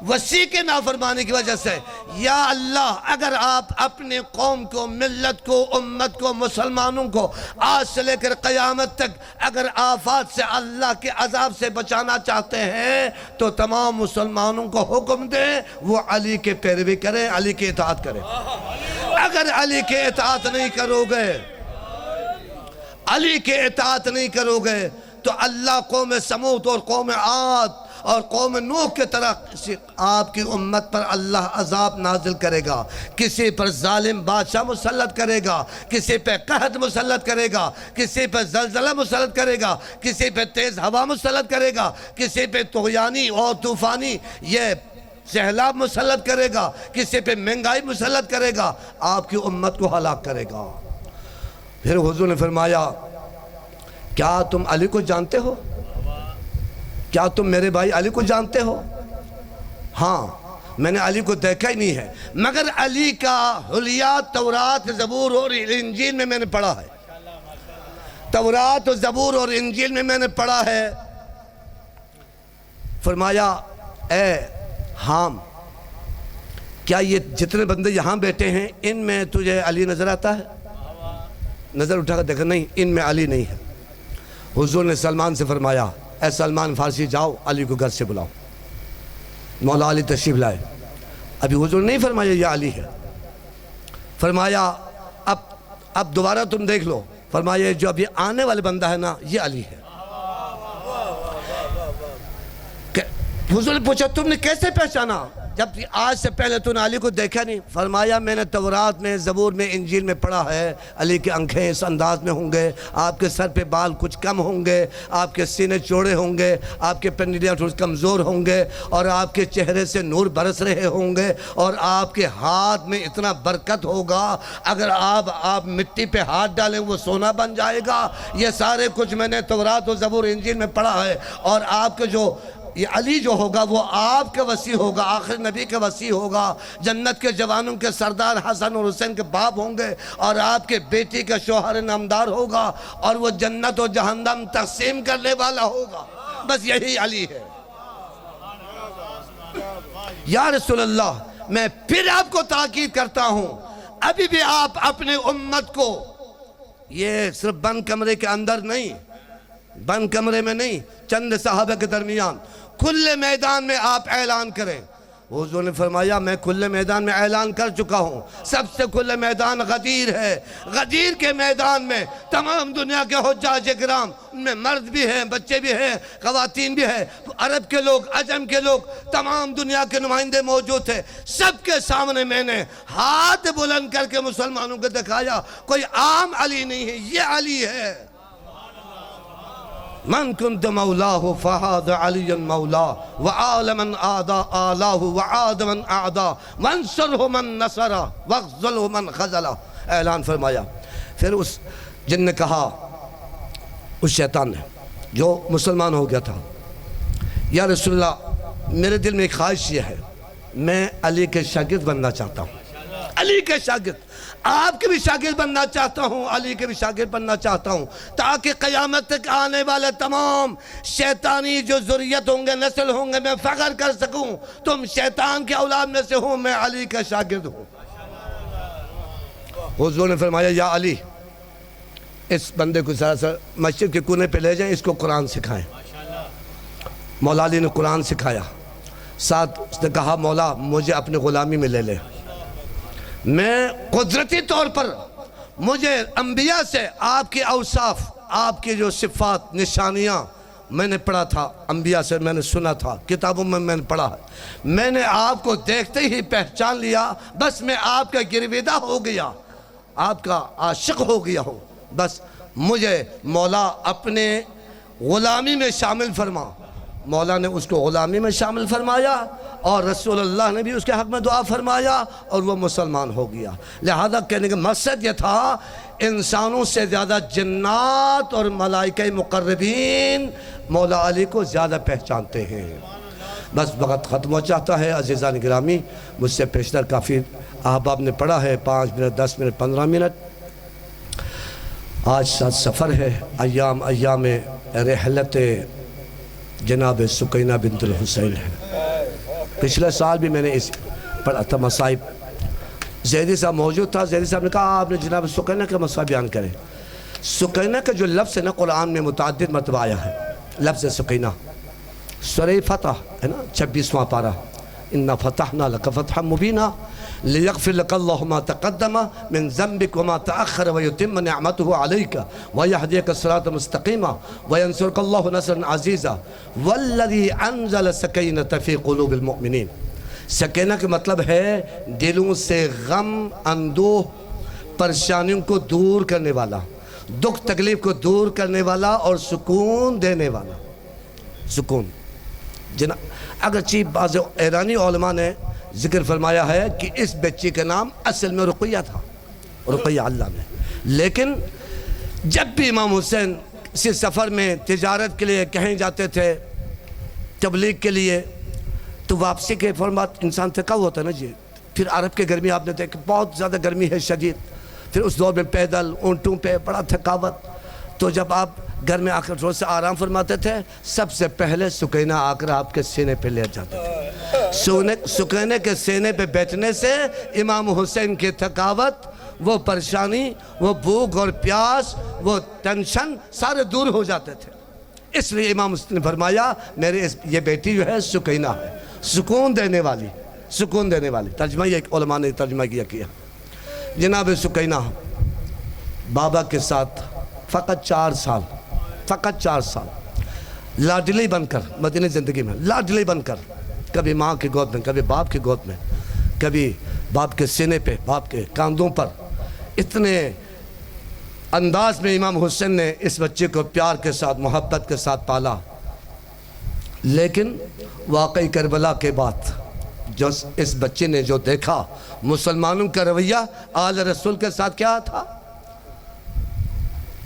وصی کے نافرمانی کی وجہ سے. یا اللہ اگر آپ اپنی قوم کو، ملت کو، امت کو، مسلمانوں کو آج سے لے کر قیامت تک اگر آفات سے، اللہ کے عذاب سے بچانا چاہتے ہیں تو تمام مسلمانوں کو حکم دیں وہ علی کے پیروی کریں، علی کی اطاعت کریں. اگر علی کے اطاعت نہیں کرو گے، علی کے اطاعت نہیں کرو گے تو اللہ قوم سمود اور قوم عاد اور قوم نوح کے طرح آپ کی امت پر اللہ عذاب نازل کرے گا. کسی پر ظالم بادشاہ مسلط کرے گا، کسی پہ قحط مسلط کرے گا، کسی پہ زلزلہ مسلط کرے گا، کسی پہ تیز ہوا مسلط کرے گا، کسی پہ طغیانی اور طوفانی یہ سیلاب مسلط کرے گا، کسی پہ مہنگائی مسلط کرے گا، آپ کی امت کو ہلاک کرے گا. پھر حضور نے فرمایا کیا تم علی کو جانتے ہو؟ کیا تم میرے بھائی علی کو جانتے ہو؟ ہاں میں نے علی کو دیکھا ہی نہیں ہے، مگر علی کا حلیہ تورات، زبور اور انجیل میں نے پڑھا ہے. تورات و زبور اور انجیل میں نے پڑھا ہے. فرمایا اے حام، کیا یہ جتنے بندے یہاں بیٹھے ہیں ان میں تجھے علی نظر آتا ہے؟ نظر اٹھا کر دیکھا، نہیں ان میں علی نہیں ہے. حضور نے سلمان سے فرمایا اے سلمان فارسی جاؤ علی کو گھر سے بلاؤ. مولا علی تشریف لائے. ابھی حضور نے نہیں فرمایا یہ علی ہے، فرمایا اب اب دوبارہ تم دیکھ لو، فرمایا جو اب یہ آنے والے بندہ ہے نا یہ علی ہے۔ حضور نے پوچھا تم نے کیسے پہچانا جب آج سے پہلے تو نے علی کو دیکھا نہیں؟ فرمایا میں نے تورات میں، زبور میں، انجیل میں پڑھا ہے علی کی آنکھیں اس انداز میں ہوں گے، آپ کے سر پہ بال کچھ کم ہوں گے، آپ کے سینے چوڑے ہوں گے، آپ کے پنڈلیاں تھوڑے کمزور ہوں گے، اور آپ کے چہرے سے نور برس رہے ہوں گے، اور آپ کے ہاتھ میں اتنا برکت ہوگا اگر آپ مٹی پہ ہاتھ ڈالیں وہ سونا بن جائے گا۔ یہ سارے کچھ میں نے تورات و زبور انجیل میں پڑھا ہے۔ اور آپ کے جو یہ علی جو ہوگا وہ آپ کے وسیع ہوگا، آخر نبی کے وسیع ہوگا، جنت کے جوانوں کے سردار حسن اور حسین کے باپ ہوں گے، اور آپ کے بیٹی کا شوہر نامدار ہوگا، اور وہ جنت و جہنم تقسیم کرنے والا ہوگا۔ بس یہی علی ہے۔ یا رسول اللہ، میں پھر آپ کو تاکید کرتا ہوں، ابھی بھی آپ اپنے امت کو یہ صرف بند کمرے کے اندر نہیں، بند کمرے میں نہیں، چند صحابہ کے درمیان کھلے میدان میں آپ اعلان کریں۔ حضور نے فرمایا میں کھلے میدان میں اعلان کر چکا ہوں، سب سے کھلے میدان غدیر ہے۔ غدیر کے میدان میں تمام دنیا کے حجاج کرام، ان میں مرد بھی ہیں، بچے بھی ہیں، خواتین بھی ہیں، عرب کے لوگ، عجم کے لوگ، تمام دنیا کے نمائندے موجود تھے۔ سب کے سامنے میں نے ہاتھ بلند کر کے مسلمانوں کو دکھایا کوئی عام علی نہیں ہے، یہ علی ہے۔ من كنت مولاه فهذا علي مولاه وعال من آدى آلاه وعاد من أعدى وانصره من نصره واخذله من خذله۔ اعلان فرمایا۔ پھر اس جن نے کہا، اس شیطان نے جو مسلمان ہو گیا تھا، یا رسول اللہ میرے دل میں ایک خواہش یہ ہے، میں علی کے شاگرد بننا چاہتا ہوں، علی کے شاگرد، آپ کے بھی شاگرد بننا چاہتا ہوں، علی کے بھی شاگرد بننا چاہتا ہوں، تاکہ قیامت تک آنے والے تمام شیطانی جو ذریت ہوں گے، نسل ہوں گے، میں فخر کر سکوں تم شیطان کے اولاد میں سے ہوں، میں علی کا شاگرد ہوں۔ حضور نے فرمایا یا علی، اس بندے کو ذرا سا مسجد کے کونے پہ لے جائیں، اس کو قرآن سکھائیں۔ مولا علی نے قرآن سکھایا، ساتھ اس نے کہا مولا مجھے اپنے غلامی میں لے لے، میں قدرتی طور پر مجھے انبیاء سے آپ کی اوصاف، آپ کی جو صفات، نشانیاں میں نے پڑھا تھا، انبیاء سے میں نے سنا تھا، کتابوں میں نے پڑھا ہے، میں نے آپ کو دیکھتے ہی پہچان لیا، بس میں آپ کا گرویدہ ہو گیا، آپ کا عاشق ہو گیا ہوں، بس مجھے مولا اپنے غلامی میں شامل فرما۔ مولا نے اس کو غلامی میں شامل فرمایا، اور رسول اللہ نے بھی اس کے حق میں دعا فرمایا، اور وہ مسلمان ہو گیا۔ لہذا کہنے کا مقصد یہ تھا، انسانوں سے زیادہ جنات اور ملائکہ مقربین مولا علی کو زیادہ پہچانتے ہیں۔ بس وقت ختم ہو جاتا ہے۔ عزیزان گرامی، مجھ سے پیشتر کافی احباب نے پڑھا ہے، 5 منٹ، 10 منٹ، 15 منٹ۔ آج سفر ہے، ایام رحلت جناب سکینہ بنت الحسین ہے۔ پچھلے سال بھی میں نے اس پڑھا تھا مصائب، زیدی صاحب موجود تھا، زیدی صاحب نے کہا آپ نے جناب سکینہ کا مصائب بیان کریں۔ سکینہ کا جو لفظ ہے نا قرآن میں متعدد مرتبہ آیا ہے، لفظ سکینہ، سورہ فتح ہے نا 26واں پارہ، اِنَّا فَتَحْنَا لَكَ فَتْحًا مُبِينًا لِيَغْفِرْ لَكَ اللَّهُ مَا تَقَدَّمَ مِنْ ذَنْبِكَ وَمَا تَأَخَّرَ وَيُتِمَّ نِعْمَتَهُ عَلَيْكَ وَيَهْدِيَكَ صِرَاطًا مُسْتَقِيمًا وَيَنْصُرَكَ اللَّهُ نَصْرًا عَزِيزًا وَالَّذِي أَنزَلَ السَّكِينَةَ فِي قُلُوبِ الْمُؤْمِنِينَ۔ سکینہ کا مطلب ہے دلوں سے غم، اندوہ، پریشانیوں کو دور کرنے والا، دکھ تکلیف کو دور کرنے والا اور سکون دینے والا۔ سکون اگرچہ بعض ایرانی علماء نے ذکر فرمایا ہے کہ اس بچی کا نام اصل میں رقیہ تھا، رقیہ اللہ میں، لیکن جب بھی امام حسین کسی سفر میں تجارت کے لیے کہیں جاتے تھے، تبلیغ کے لیے، تو واپسی کے فورمات انسان تھکا ہوتا ہے نا جی، پھر عرب کے گرمی آپ نے دیکھا بہت زیادہ گرمی ہے شدید، پھر اس دور میں پیدل اونٹوں پہ بڑا تھکاوت، تو جب آپ گھر میں آ کر تھوڑا سا آرام فرماتے تھے، سب سے پہلے سکینہ آ کر آپ کے سینے پہ لیٹ جاتے تھے۔ سکینہ کے سینے پہ بیٹھنے سے امام حسین کی تھکاوت، وہ پریشانی، وہ بھوک اور پیاس، وہ ٹینشن سارے دور ہو جاتے تھے۔ اس لیے امام حسین نے فرمایا میرے یہ بیٹی جو ہے سکینہ ہے، سکون دینے والی، سکون دینے والی۔ ترجمہ یہ علماء نے ترجمہ کیا جناب سکینہ بابا کے ساتھ فقط 4 سال لاڈلی بن کر مدینہ زندگی میں لاڈلی بن کر، کبھی ماں کی گود میں، کبھی باپ کی گود میں، کبھی باپ کے سینے پہ، باپ کے کاندھوں پر، اتنے انداز میں امام حسین نے اس بچے کو پیار کے ساتھ، محبت کے ساتھ پالا۔ لیکن واقعی کربلا کے بعد جو اس بچے نے جو دیکھا مسلمانوں کا رویہ آل رسول کے ساتھ کیا تھا،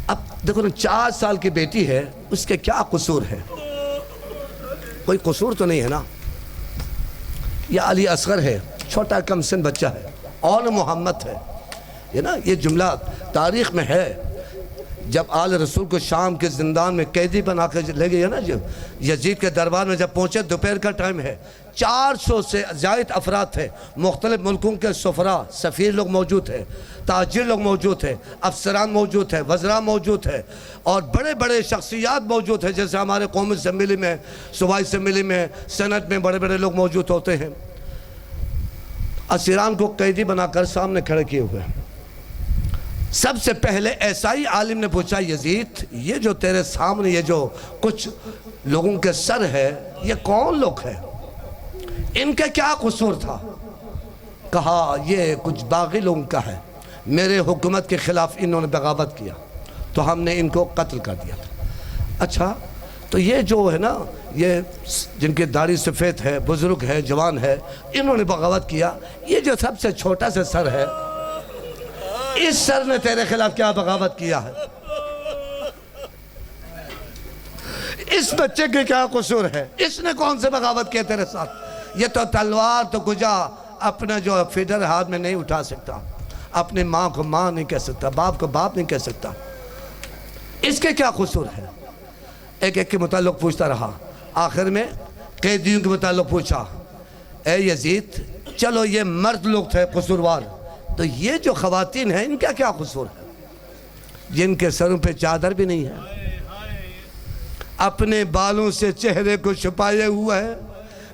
اب دیکھو نا 4 سال کی بیٹی ہے، اس کے کیا قصور ہے؟ کوئی قصور تو نہیں ہے نا۔ یہ علی اصغر ہے، چھوٹا کم سن بچہ ہے، اور محمد ہے، یہ نا یہ جملہ تاریخ میں ہے۔ جب آل رسول کو شام کے زندان میں قیدی بنا کے لے گئے نا، جب یزید کے دربار میں جب پہنچے، دوپہر کا ٹائم ہے، 400 سے زائد افراد تھے، مختلف ملکوں کے سفراء، سفیر لوگ موجود تھے، تاجر لوگ موجود تھے، افسران موجود تھے، وزراء موجود تھے، اور بڑے بڑے شخصیات موجود ہیں، جیسے ہمارے قومی اسمبلی میں، صوبائی اسمبلی میں، سینٹ میں بڑے بڑے لوگ موجود ہوتے ہیں۔ اسیران کو قیدی بنا کر سامنے کھڑے کیے ہوئے۔ سب سے پہلے عیسائی عالم نے پوچھا، یزید یہ جو تیرے سامنے یہ جو کچھ لوگوں کے سر ہے، یہ کون لوگ ہیں؟ ان کا کیا قصور تھا؟ کہا یہ کچھ باغی لوگوں کا ہے، میرے حکومت کے خلاف انہوں نے بغاوت کیا تو ہم نے ان کو قتل کر دیا۔ اچھا تو یہ جو ہے نا، یہ جن کی داڑھی سفید ہے، بزرگ ہے، جوان ہے، انہوں نے بغاوت کیا، یہ جو سب سے چھوٹا سے سر ہے، اس سر نے تیرے خلاف کیا بغاوت کیا ہے؟ اس بچے کے کیا قصور ہے؟ اس نے کون سے بغاوت کیا تیرے ساتھ؟ یہ تو تلوار تو کجا اپنا جو فیڈر ہاتھ میں نہیں اٹھا سکتا، اپنی ماں کو ماں نہیں کہہ سکتا، باپ کو باپ نہیں کہہ سکتا، اس کے کیا قصور ہے؟ ایک ایک کے متعلق پوچھتا رہا، آخر میں قیدیوں کے متعلق پوچھا، اے یزید چلو یہ مرد لوگ تھے قصوروار، تو یہ جو خواتین ہیں ان کا کیا قصور ہے؟ جن کے سروں پہ چادر بھی نہیں ہے، اپنے بالوں سے چہرے کو چھپائے ہوئے ہے،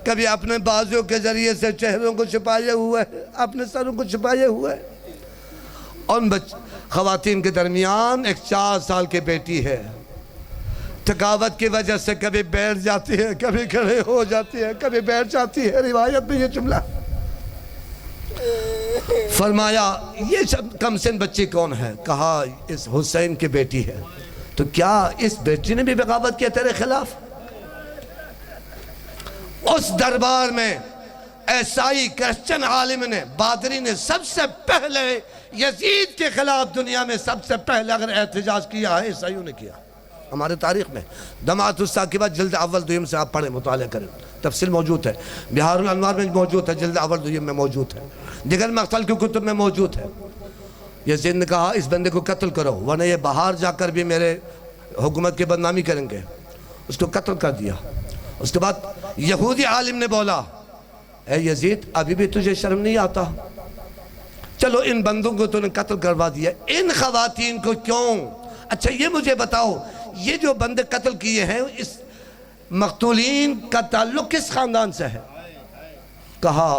کبھی اپنے بازوں کے ذریعے سے چہروں کو چھپائے ہوئے ہے، اپنے سروں کو چھپائے ہوئے ہے۔ ان خواتین کے درمیان ایک 4 سال کی بیٹی ہے، تھکاوٹ کی وجہ سے کبھی بیٹھ جاتی ہے، کبھی کھڑے ہو جاتی ہے، کبھی بیٹھ جاتی ہے، روایت میں یہ جملہ۔ فرمایا یہ کم سن بچی کون ہے؟ کہا اس حسین کی بیٹی ہے۔ تو کیا اس بیٹی نے بھی بغاوت کیا تیرے خلاف؟ اس دربار میں عیسائی کرسچن عالم نے، بادری نے سب سے پہلے یزید کے خلاف دنیا میں سب سے پہلے اگر احتجاج کیا ہے، عیسائیوں نے کیا ہمارے تاریخ میں۔ دمعۃ الثاقبہ جلد اول دویم سے آپ پڑھیں، مطالعہ کریں، تفصیل موجود ہے، بہار الانوار میں موجود ہے، جلد اول دویم میں موجود ہے، دیگر مقتل کی کتب میں موجود ہے۔ یزید نے کہا اس بندے کو قتل کرو ورنہ یہ باہر جا کر بھی میرے حکومت کی بدنامی کریں گے، اس کو قتل کر دیا۔ اس کے بعد یہودی عالم نے بولا، اے یزید ابھی بھی تجھے شرم نہیں آتا؟ چلو ان بندوں کو تو نے قتل کروا دیا، ان خواتین کو کیوں؟ اچھا یہ مجھے بتاؤ، یہ جو بندے قتل کیے ہیں اس مقتولین کا تعلق کس خاندان سے ہے؟ کہا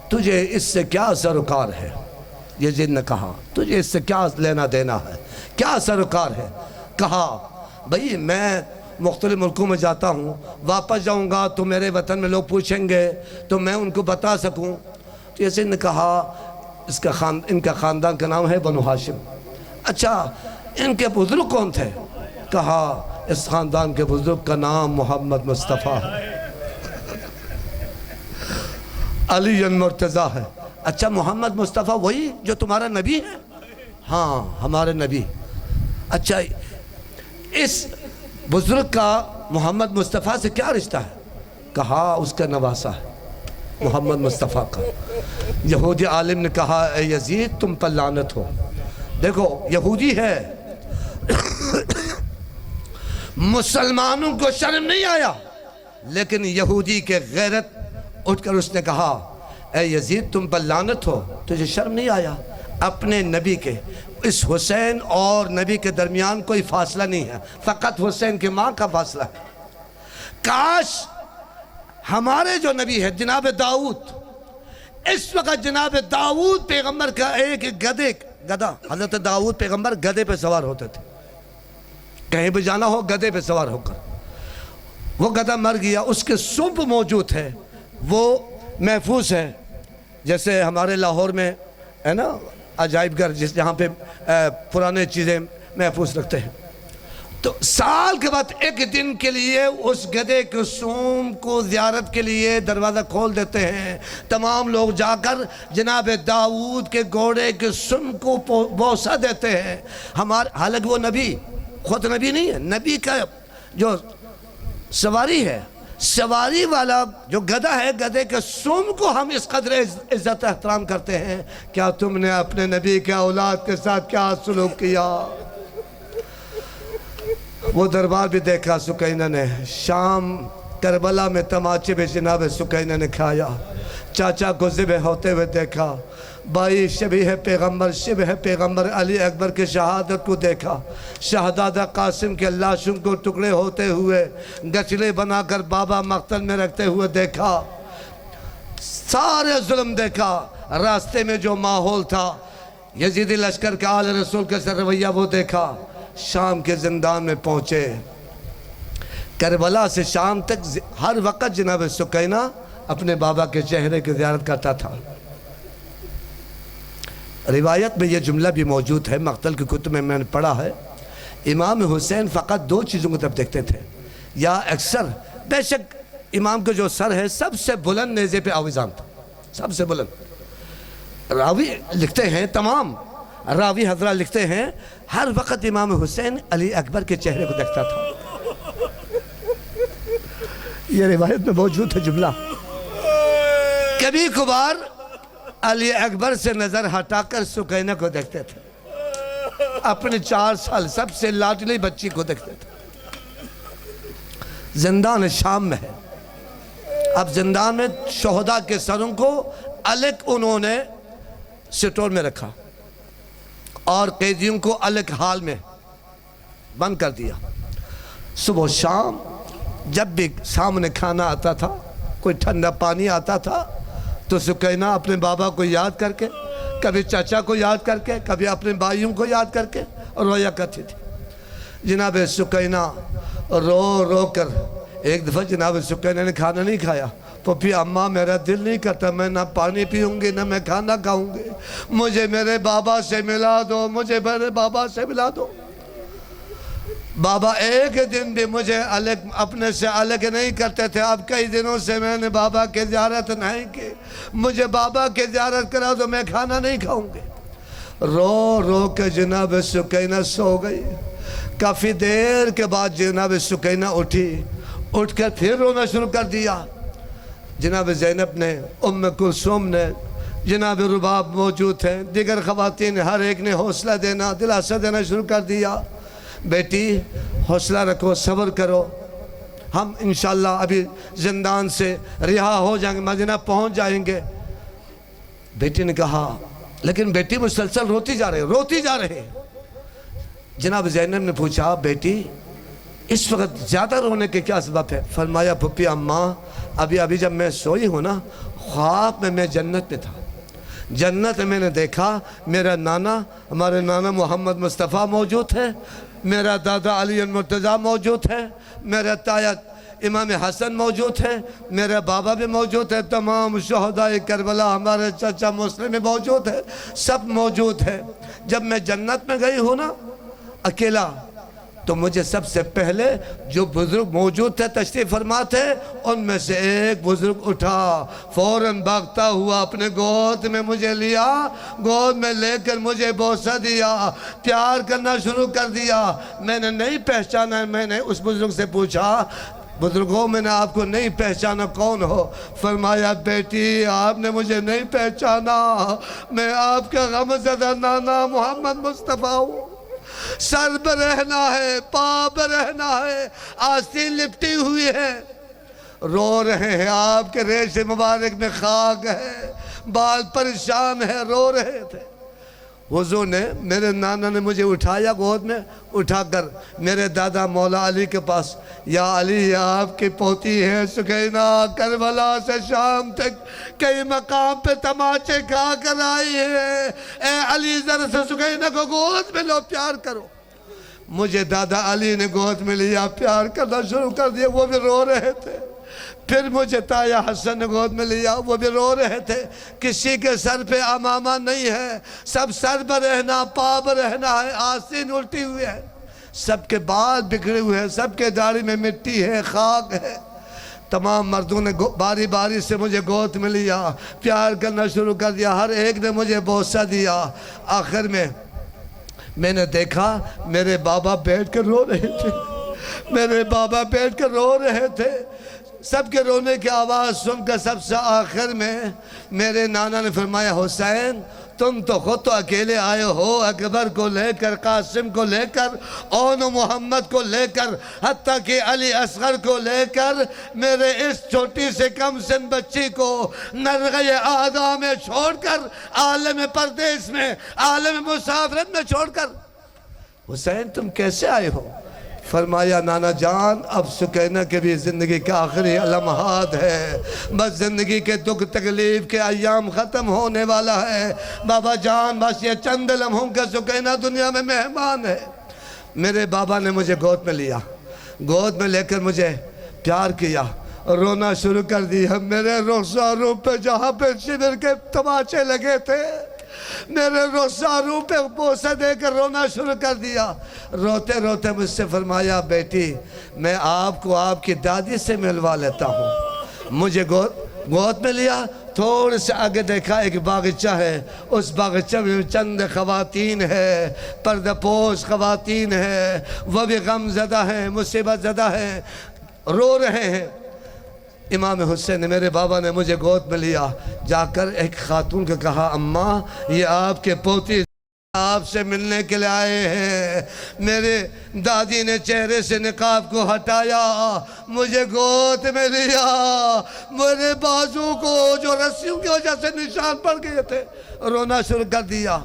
تجھے اس سے کیا سروکار ہے؟ یزید نے کہا تجھے اس سے کیا لینا دینا ہے، کیا سروکار ہے؟ کہا بھئی میں مختلف ملکوں میں جاتا ہوں، واپس جاؤں گا تو میرے وطن میں لوگ پوچھیں گے تو میں ان کو بتا سکوں۔ تو یزید نے کہا ان کا خاندان کا نام ہے بنو ہاشم۔ اچھا ان کے بزرگ کون تھے؟ کہا اس خاندان کے بزرگ کا نام محمد مصطفیٰ ہے، علی مرتضیٰ ہے۔ اچھا محمد مصطفیٰ وہی جو تمہارا نبی ہے؟ ہاں ہمارے نبی۔ اچھا اس بزرگ کا محمد مصطفیٰ سے کیا رشتہ ہے؟ کہا اس کا نواسہ ہے محمد مصطفیٰ کا۔ یہودی عالم نے کہا اے یزید تم پر لعنت ہو، دیکھو یہودی ہے، مسلمانوں کو شرم نہیں آیا، لیکن یہودی کے غیرت اٹھ کر اس نے کہا اے یزید تم پر لعنت ہو، تجھے شرم نہیں آیا؟ اپنے نبی کے، اس حسین اور نبی کے درمیان کوئی فاصلہ نہیں ہے، فقط حسین کی ماں کا فاصلہ ہے۔ کاش ہمارے جو نبی ہے جناب داؤد، اس وقت جناب داؤد پیغمبر کا ایک گدھے گدھا، حضرت داؤد پیغمبر گدھے پہ سوار ہوتے تھے، کہیں بھی جانا ہو گدھے پہ سوار ہو کر۔ وہ گدھا مر گیا، اس کے سونپ موجود ہے، وہ محفوظ ہے، جیسے ہمارے لاہور میں ہے نا عجائب گھر، جہاں پہ پرانے چیزیں محفوظ رکھتے ہیں۔ تو سال کے بعد ایک دن کے لیے اس گدھے کے سونپ کو زیارت کے لیے دروازہ کھول دیتے ہیں، تمام لوگ جا کر جناب داؤد کے گھوڑے کے سونپ کو بوسہ دیتے ہیں۔ حالانکہ وہ نبی خود نبی نہیں ہے، نبی کا جو سواری ہے، سواری والا جو گدھا ہے، گدھے کے سونپ کو ہم اس قدر عزت احترام کرتے ہیں۔ کیا تم نے اپنے نبی کے اولاد کے ساتھ کیا سلوک کیا؟ وہ دربار بھی دیکھا سکینہ نے، شام کربلا میں تماچے بھی جناب سکینہ نے کھایا، چاچا کو ذبح ہوتے ہوئے دیکھا، بھائی شبیہ پیغمبر شبہ پیغمبر علی اکبر کی شہادت کو دیکھا، شہزادہ قاسم کے لاشوں کو ٹکڑے ہوتے ہوئے گچلے بنا کر بابا مقتل میں رکھتے ہوئے دیکھا، سارے ظلم دیکھا۔ راستے میں جو ماحول تھا، یزیدی لشکر کا آل رسول کے سر رویہ وہ دیکھا۔ شام کے زندان میں پہنچے، کربلا سے شام تک ہر وقت جناب سکینہ اپنے بابا کے چہرے کی زیارت کرتا تھا۔ روایت میں یہ جملہ بھی موجود ہے، مقتل کی کتب میں نے پڑھا ہے، امام حسین فقط دو چیزوں کو تب دیکھتے تھے، یا اکثر، بے شک امام کا جو سر ہے سب سے بلند نیزے پہ آویزان تھا، سب سے بلند۔ راوی لکھتے ہیں، تمام راوی حضرات لکھتے ہیں، ہر وقت امام حسین علی اکبر کے چہرے کو دیکھتا تھا۔ یہ روایت میں موجود ہے جملہ۔ کبھی کبھار علی اکبر سے نظر ہٹا کر سکینہ کو دیکھتے تھے، اپنے 4 سال سب سے لاڈلی بچی کو دیکھتے تھے۔ زندان شام میں ہے، اب زندان میں شہداء کے سروں کو الگ انہوں نے سٹور میں رکھا اور قیدیوں کو الگ حال میں بند کر دیا۔ صبح و شام جب بھی سامنے کھانا آتا تھا، کوئی ٹھنڈا پانی آتا تھا، تو سکینہ اپنے بابا کو یاد کر کے، کبھی چچا کو یاد کر کے، کبھی اپنے بھائیوں کو یاد کر کے رویا کرتی تھی۔ جناب سکینہ رو رو کر، ایک دفعہ جناب سکینہ نے کھانا نہیں کھایا، پپی اماں میرا دل نہیں کرتا، میں نہ پانی پیوں گی نہ میں کھانا کھاؤں گی، مجھے میرے بابا سے ملا دو، مجھے میرے بابا سے ملا دو۔ بابا ایک دن بھی مجھے اپنے سے الگ نہیں کرتے تھے، اب کئی دنوں سے میں نے بابا کی زیارت نہیں کی، مجھے بابا کی زیارت کرا تو میں کھانا نہیں کھاؤں گی۔ رو رو کے جناب سکینہ سو گئی۔ کافی دیر کے بعد جناب سکینہ اٹھی، اٹھ کر پھر رونا شروع کر دیا۔ جناب زینب نے، ام کلثوم نے، جناب رباب موجود ہیں، دیگر خواتین، ہر ایک نے حوصلہ دینا، دلاسہ دینا شروع کر دیا۔ بیٹی حوصلہ رکھو، صبر کرو، ہم انشاءاللہ ابھی زندان سے رہا ہو جائیں گے، مدینہ پہنچ جائیں گے۔ بیٹی نے کہا، لیکن بیٹی مسلسل روتی جا رہے۔ جناب زینب نے پوچھا، بیٹی اس وقت زیادہ رونے کے کیا سبب ہے؟ فرمایا، پھپھی اماں ابھی جب میں سوئی ہوں نا، خواب میں جنت میں تھا، جنت میں نے دیکھا میرا نانا، ہمارے نانا محمد مصطفیٰ موجود ہے، میرا دادا علی المرتضیٰ موجود ہے، میرا تایا امام حسن موجود ہے، میرا بابا بھی موجود ہے، تمام شہداء کربلا، ہمارے چچا مسلم بھی موجود ہے، سب موجود ہے۔ جب میں جنت میں گئی ہوں نا اکیلا، تو مجھے سب سے پہلے جو بزرگ موجود تھے تشریف فرما تھے، ان میں سے ایک بزرگ اٹھا، فوراً بھاگتا ہوا اپنے گود میں مجھے لیا، گود میں لے کر مجھے بوسہ دیا، پیار کرنا شروع کر دیا۔ میں نے نہیں پہچانا، میں نے اس بزرگ سے پوچھا، بزرگوں میں نے آپ کو نہیں پہچانا، کون ہو؟ فرمایا، بیٹی آپ نے مجھے نہیں پہچانا، میں آپ کا غمزدہ نانا محمد مصطفیٰ ہوں۔ سر پر رہنا ہے، پاں پر رہنا ہے، آستین لپٹی ہوئی ہے، رو رہے ہیں، آپ کے ریش مبارک میں خاک ہے، بال پریشان ہے، رو رہے تھے۔ حضور نے میرے نانا نے مجھے اٹھایا گود میں، اٹھا کر میرے دادا مولا علی کے پاس، یا علی یہ آپ کی پوتی ہے سکینہ، کربلا سے شام تک کئی مقام پہ تماچے کھا کر آئی ہے، اے علی ذرا سے سکینہ کو گود میں لو، پیار کرو۔ مجھے دادا علی نے گود میں لیا، پیار کرنا شروع کر دیا، وہ بھی رو رہے تھے۔ پھر مجھے تایا حسن نے گود میں لیا، وہ بھی رو رہے تھے۔ کسی کے سر پہ امامہ نہیں ہے، سب سر پر رہنا، پا پر رہنا ہے، آستین الٹی ہوئے ہے، سب کے بال بکھرے ہوئے ہیں، سب کے داڑھی میں مٹی ہے، خاک ہے۔ تمام مردوں نے باری باری سے مجھے گود میں لیا، پیار کرنا شروع کر دیا، ہر ایک نے مجھے بوسہ دیا۔ آخر میں نے دیکھا میرے بابا بیٹھ کر رو رہے تھے، میرے بابا بیٹھ کر رو رہے تھے۔ سب کے رونے کی آواز سن کر سب سے آخر میں میرے نانا نے فرمایا، حسین تم تو خود تو اکیلے آئے ہو، اکبر کو لے کر، قاسم کو لے کر، اون و محمد کو لے کر، حتیٰ کہ علی اصغر کو لے کر، میرے اس چھوٹی سے کم سن بچی کو نرغہ آدھا میں چھوڑ کر، عالم پردیس میں، عالم مسافرت میں چھوڑ کر، حسین تم کیسے آئے ہو؟ فرمایا، نانا جان اب سکینہ کے بھی زندگی کے آخری لمحات ہے، بس زندگی کے دکھ تکلیف کے ایام ختم ہونے والا ہے، بابا جان بس یہ چند لمحوں کا سکینہ دنیا میں مہمان ہے۔ میرے بابا نے مجھے گود میں لیا، گود میں لے کر مجھے پیار کیا، رونا شروع کر دیا۔ میرے رخساروں پہ جہاں پہ شبر کے تماچے لگے تھے، میرے رخساروں پہ بوسہ دے کر رونا شروع کر دیا۔ روتے روتے مجھ سے فرمایا، بیٹی میں آپ کو آپ کی دادی سے ملوا لیتا ہوں۔ مجھے گود میں لیا، تھوڑے سے آگے دیکھا ایک باغچہ ہے، اس باغچہ میں چند خواتین ہے، پردہ پوش خواتین ہے، وہ بھی غم زدہ ہیں، مصیبت زدہ ہیں، رو رہے ہیں۔ امام حسین نے، میرے بابا نے مجھے گود میں لیا، جا کر ایک خاتون کو کہا، اماں یہ آپ کے پوتی آپ سے ملنے کے لیے آئے ہیں۔ میرے دادی نے چہرے سے نقاب کو ہٹایا، مجھے گود میں لیا، میرے بازو کو جو رسیوں کی وجہ سے نشان پڑ گئے تھے رونا شروع کر دیا۔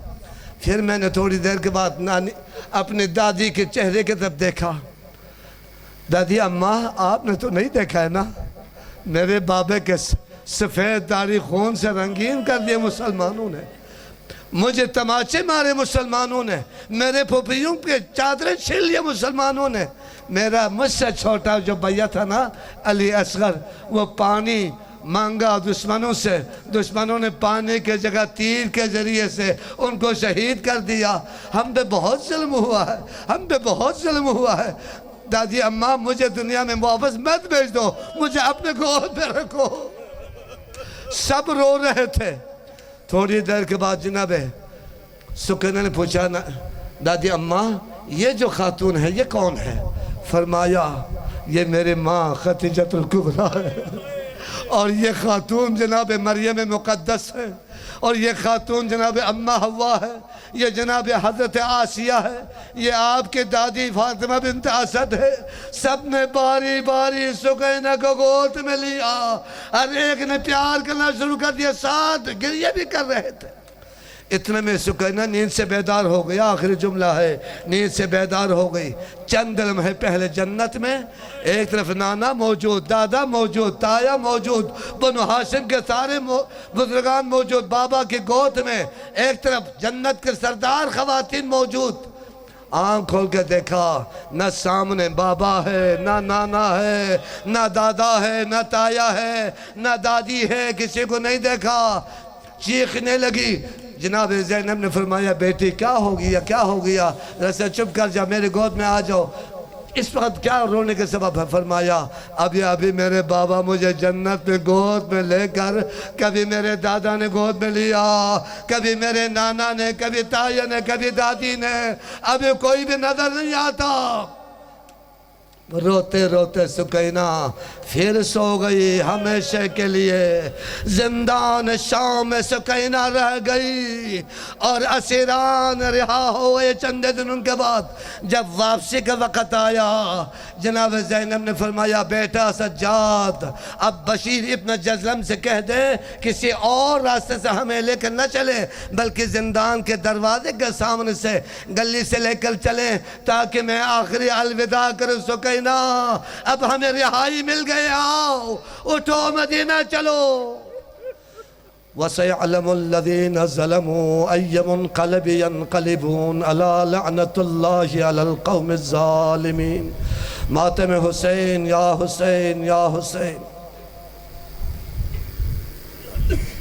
پھر میں نے تھوڑی دیر کے بعد اپنی دادی کے چہرے کی طرف دیکھا، دادی اماں آپ نے تو نہیں دیکھا ہے نا، میرے بابے کے سفید داڑھی خون سے رنگین کر دیے مسلمانوں نے، مجھے تماچے مارے مسلمانوں نے، میرے پھوپھیوں کے چادریں چھین لیے مسلمانوں نے۔ میرا مجھ سے چھوٹا جو بھیا تھا نا علی اصغر، وہ پانی مانگا دشمنوں سے، دشمنوں نے پانی کے جگہ تیر کے ذریعے سے ان کو شہید کر دیا۔ ہم پہ بہت ظلم ہوا ہے، ہم پہ بہت ظلم ہوا ہے۔ دادی اماں مجھے دنیا میں واپس مت بھیج دو، مجھے اپنے گود میں رکھو۔ سب رو رہے تھے۔ تھوڑی دیر کے بعد جناب سکینہ نے پوچھا، دادی اماں یہ جو خاتون ہے یہ کون ہے؟ فرمایا، یہ میری ماں خدیجۃ الکبریٰ ہے، اور یہ خاتون جناب مریم مقدس ہے، اور یہ خاتون جناب اماں حوا ہے، یہ جناب حضرت آسیہ ہے، یہ آپ کے دادی فاطمہ بنت اسد ہے۔ سب نے باری باری سکینہ کو گود میں لیا، ہر ایک نے پیار کرنا شروع کر دیا، ساتھ گریہ بھی کر رہے تھے۔ اتنے میں سکینہ نیند سے بیدار ہو گیا، آخری جملہ ہے، نیند سے بیدار ہو گئی۔ چند لمحے پہلے جنت میں ایک طرف نانا موجود، دادا موجود، تایا موجود، بنو ہاشم کے سارے بزرگان موجود، بابا کی گود میں ایک طرف جنت کے سردار خواتین موجود۔ آنکھ کھول کے دیکھا، نہ سامنے بابا ہے، نہ نانا ہے، نہ دادا ہے، نہ تایا ہے، نہ دادی ہے، کسی کو نہیں دیکھا۔ چیخنے لگی۔ جناب زینب نے فرمایا، بیٹی کیا ہو گیا، کیا ہو گیا؟ رسے چپ کر جا، میرے گود میں آ جاؤ۔ اس وقت کیا رونے کے سبب ہے؟ فرمایا، ابھی میرے بابا مجھے جنت میں گود میں لے کر، کبھی میرے دادا نے گود میں لیا، کبھی میرے نانا نے، کبھی تایا نے، کبھی دادی نے، ابھی کوئی بھی نظر نہیں آتا۔ روتے روتے سکینہ پھر سو گئی ہمیشہ کے لیے، زندان شام میں سکینہ رہ گئی، اور اسیران رہا ہوئے چند دنوں کے بعد جب واپسی کا وقت آیا، جناب زینب نے فرمایا بیٹا سجاد اب بشیر ابن جزلم سے کہہ دے کسی اور راستے سے ہمیں لے کر نہ چلے، بلکہ زندان کے دروازے کے سامنے سے گلی سے لے کر چلیں تاکہ میں آخری الوداع کروں سکینہ اب ہمیں رہائی مل گئے، آؤ اٹھو مدینہ چلو۔ وَسَيَعْلَمُ الَّذِينَ ظَلَمُوا أَيَّ مُنْقَلَبٍ يَنْقَلِبُونَ أَلَا لَعْنَةُ اللَّهِ عَلَى الْقَوْمِ الظَّالِمِينَ۔ ماتم حسین یا حسین یا حسین۔